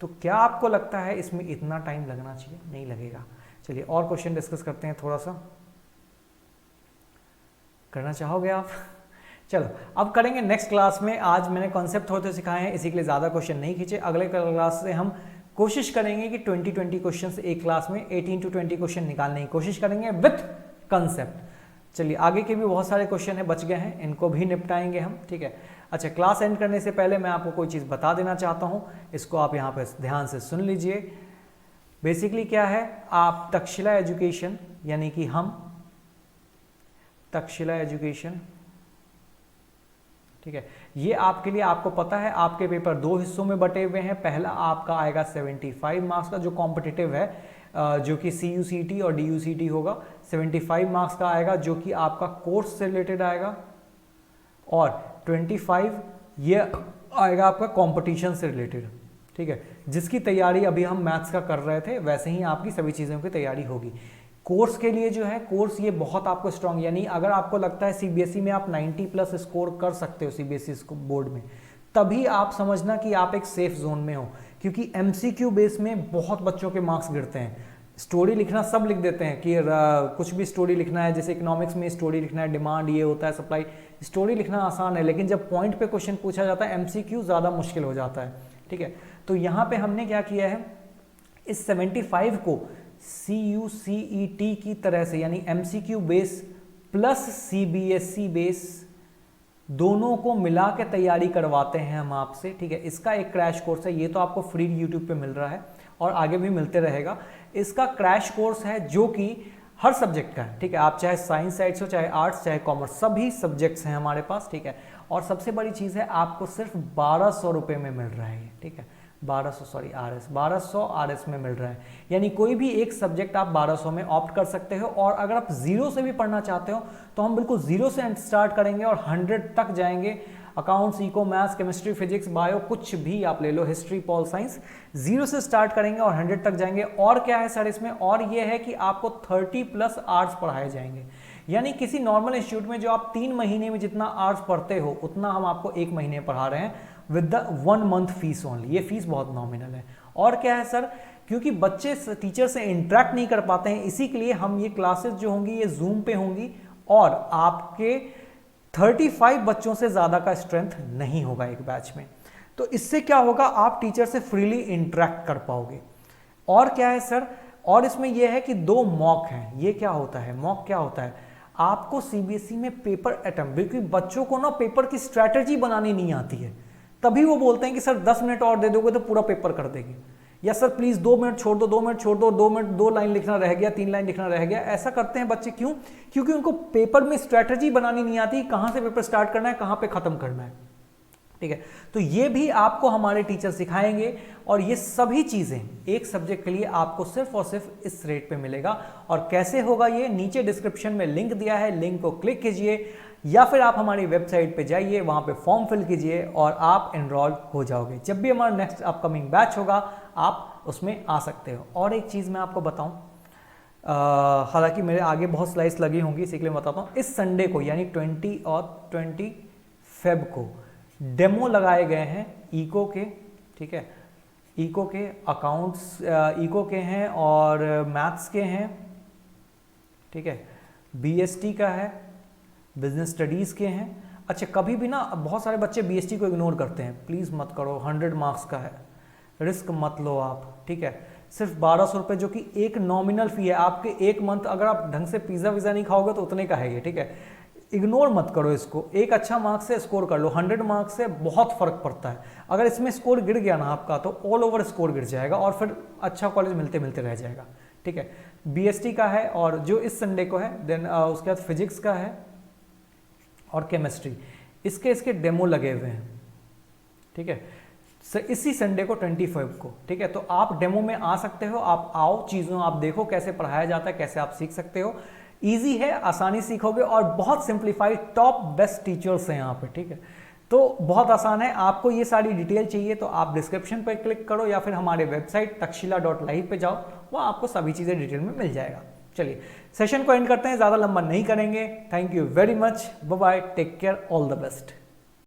Speaker 1: तो क्या आपको लगता है इसमें इतना टाइम लगना चाहिए, नहीं लगेगा। चलिए और क्वेश्चन डिस्कस करते हैं, थोड़ा सा करना चाहोगे आप चलो अब करेंगे नेक्स्ट क्लास में। आज मैंने कॉन्सेप्ट थोड़े सिखाए हैं, इसी के लिए ज़्यादा क्वेश्चन नहीं खींचे। अगले क्लास से हम कोशिश करेंगे कि 20 क्वेश्चन एक क्लास में 18 to 20 क्वेश्चन निकालने की कोशिश करेंगे विथ कंसेप्ट। चलिए आगे के भी बहुत सारे क्वेश्चन है बच गए हैं, इनको भी निपटाएंगे हम, ठीक है। अच्छा, क्लास एंड करने से पहले मैं आपको कोई चीज़ बता देना चाहता हूँ, इसको आप यहाँ पे ध्यान से सुन लीजिए। बेसिकली क्या है, आप तक्षशिला एजुकेशन यानी कि हम तक्षशिला एजुकेशन, ठीक है, ये आपके लिए, आपको पता है आपके पेपर दो हिस्सों में बटे हुए हैं। पहला आपका आएगा 75 मार्क्स का जो कॉम्पिटिटिव है, जो कि CUCT और DUCT होगा। 75 मार्क्स का आएगा जो कि आपका कोर्स से रिलेटेड आएगा, और 25 ये आएगा आपका कंपटीशन से रिलेटेड, ठीक है, जिसकी तैयारी अभी हम मैथ्स का कर रहे थे, वैसे ही आपकी सभी चीज़ों की तैयारी होगी। कोर्स के लिए जो है, कोर्स ये बहुत आपको स्ट्रांग, यानी अगर आपको लगता है CBSE में आप 90+ स्कोर कर सकते हो CBSE बोर्ड में, तभी आप समझना कि आप एक सेफ जोन में हो, क्योंकि MCQ बेस में बहुत बच्चों के मार्क्स गिरते हैं। स्टोरी लिखना सब लिख देते हैं कि कुछ भी स्टोरी लिखना है, जैसे इकोनॉमिक्स में स्टोरी लिखना है, डिमांड ये होता है, सप्लाई, स्टोरी लिखना आसान है, लेकिन जब पॉइंट पे क्वेश्चन पूछा जाता है एमसीक्यू ज़्यादा मुश्किल हो जाता है। ठीक है, तो यहाँ पे हमने क्या किया है, इस 75 को CUCET की तरह से यानी MCQ base plus CBSE base दोनों को मिला के तैयारी करवाते हैं हम आपसे। ठीक है, इसका एक क्रैश कोर्स है, ये तो आपको फ्री यूट्यूब पे मिल रहा है और आगे भी मिलते रहेगा। इसका क्रैश कोर्स है जो कि हर सब्जेक्ट का है। ठीक है, आप चाहे साइंस साइड से, चाहे आर्ट्स, चाहे कॉमर्स, सभी सब्जेक्ट्स हैं हमारे पास। ठीक है, और सबसे बड़ी चीज़ है आपको सिर्फ 1200 रुपये में मिल रहा है ये। ठीक है, 1200 RS में मिल रहा है, यानी कोई भी एक सब्जेक्ट आप 1200 में ऑप्ट कर सकते हो। और अगर आप जीरो से भी पढ़ना चाहते हो तो हम बिल्कुल जीरो से स्टार्ट करेंगे और 100 तक जाएंगे। Accounts, eco, maths, chemistry, physics, bio, कुछ भी आप ले लो, हिस्ट्री, पॉल साइंस, जीरो से स्टार्ट करेंगे और 100 तक जाएंगे। और क्या है सर इसमें, और ये है कि आपको 30+ आवर्स पढ़ाए जाएंगे, यानी किसी नॉर्मल इंस्टीट्यूट में जो आप 3 महीने में जितना आवर्स पढ़ते हो उतना हम आपको 1 महीने पढ़ा रहे हैं with the 1 month fees only. ये फीस बहुत नॉमिनल है। और क्या है सर, क्योंकि बच्चे टीचर से इंटरेक्ट नहीं कर पाते हैं, इसी के लिए हम ये क्लासेस जो होंगी ये जूम पे होंगी और आपके 35 बच्चों से ज़्यादा का स्ट्रेंथ नहीं होगा एक बैच में। तो इससे क्या होगा, आप टीचर से फ्रीली इंटरेक्ट कर पाओगे। और क्या है सर, और इसमें यह है कि 2 मॉक हैं। ये क्या होता है, मॉक क्या होता है, आपको CBSE में पेपर अटेम्प्ट, बिल्कुल बच्चों को ना पेपर की स्ट्रैटेजी बनानी नहीं आती है, तभी वो बोलते हैं कि सर 10 मिनट और दे दोगे तो पूरा पेपर कर देंगे, या सर प्लीज 2 मिनट छोड़ दो, 2 मिनट छोड़ दो, 2 मिनट 2 लाइन लिखना रह गया, 3 लाइन लिखना रह गया। ऐसा करते हैं बच्चे, क्यों? क्योंकि उनको पेपर में स्ट्रैटेजी बनानी नहीं आती, कहां से पेपर स्टार्ट करना है, कहां पे खत्म करना है। ठीक है, तो ये भी आपको हमारे टीचर सिखाएंगे और ये सभी चीजें एक सब्जेक्ट के लिए आपको सिर्फ और सिर्फ इस रेट पे मिलेगा। और कैसे होगा ये, नीचे डिस्क्रिप्शन में लिंक दिया है, लिंक को क्लिक कीजिए या फिर आप हमारी वेबसाइट पे जाइए, वहां पे फॉर्म फिल कीजिए और आप एनरोल हो जाओगे। जब भी हमारा नेक्स्ट अपकमिंग बैच होगा आप उसमें आ सकते हो। और एक चीज मैं आपको बताऊं, हालांकि मेरे आगे बहुत स्लाइड्स लगी होंगी इसी के लिए बताता हूं, इस संडे को यानी 20 और 20 फेब को डेमो लगाए गए हैं इको के। ठीक है, इको के अकाउंट्स, इको के हैं और मैथ्स के हैं। ठीक है, BST का है, बिजनेस स्टडीज के हैं। अच्छा, कभी भी ना बहुत सारे बच्चे BST को इग्नोर करते हैं, प्लीज मत करो, 100 मार्क्स का है, रिस्क मत लो आप। ठीक है, सिर्फ 1200 रुपये जो कि एक नॉमिनल फी है आपके एक मंथ, अगर आप ढंग से पिज्जा विज़ा नहीं खाओगे तो उतने का है ये। ठीक है, इग्नोर मत करो इसको, एक अच्छा मार्क्स से स्कोर कर लो, 100 मार्क्स से बहुत फर्क पड़ता है। अगर इसमें स्कोर गिर गया ना आपका तो ऑल ओवर स्कोर गिर जाएगा और फिर अच्छा कॉलेज मिलते मिलते रह जाएगा। ठीक है, BST का है और जो इस संडे को है, देन उसके बाद फिजिक्स का है और केमिस्ट्री, इसके डेमो लगे हुए हैं। ठीक है, इसी संडे को 25 को। ठीक है, तो आप डेमो में आ सकते हो, आप आओ, चीज़ों आप देखो कैसे पढ़ाया जाता है, कैसे आप सीख सकते हो। इजी है, आसानी सीखोगे और बहुत सिंप्लीफाइड, टॉप बेस्ट टीचर्स हैं यहाँ पे। ठीक है, तो बहुत आसान है। आपको ये सारी डिटेल चाहिए तो आप डिस्क्रिप्शन पर क्लिक करो या फिर हमारे वेबसाइट takshila.live पे जाओ, वहाँ आपको सभी चीज़ें डिटेल में मिल जाएगा। चलिए सेशन को एंड करते हैं, ज़्यादा लंबा नहीं करेंगे। Thank you very much, bye bye, take care, all the best.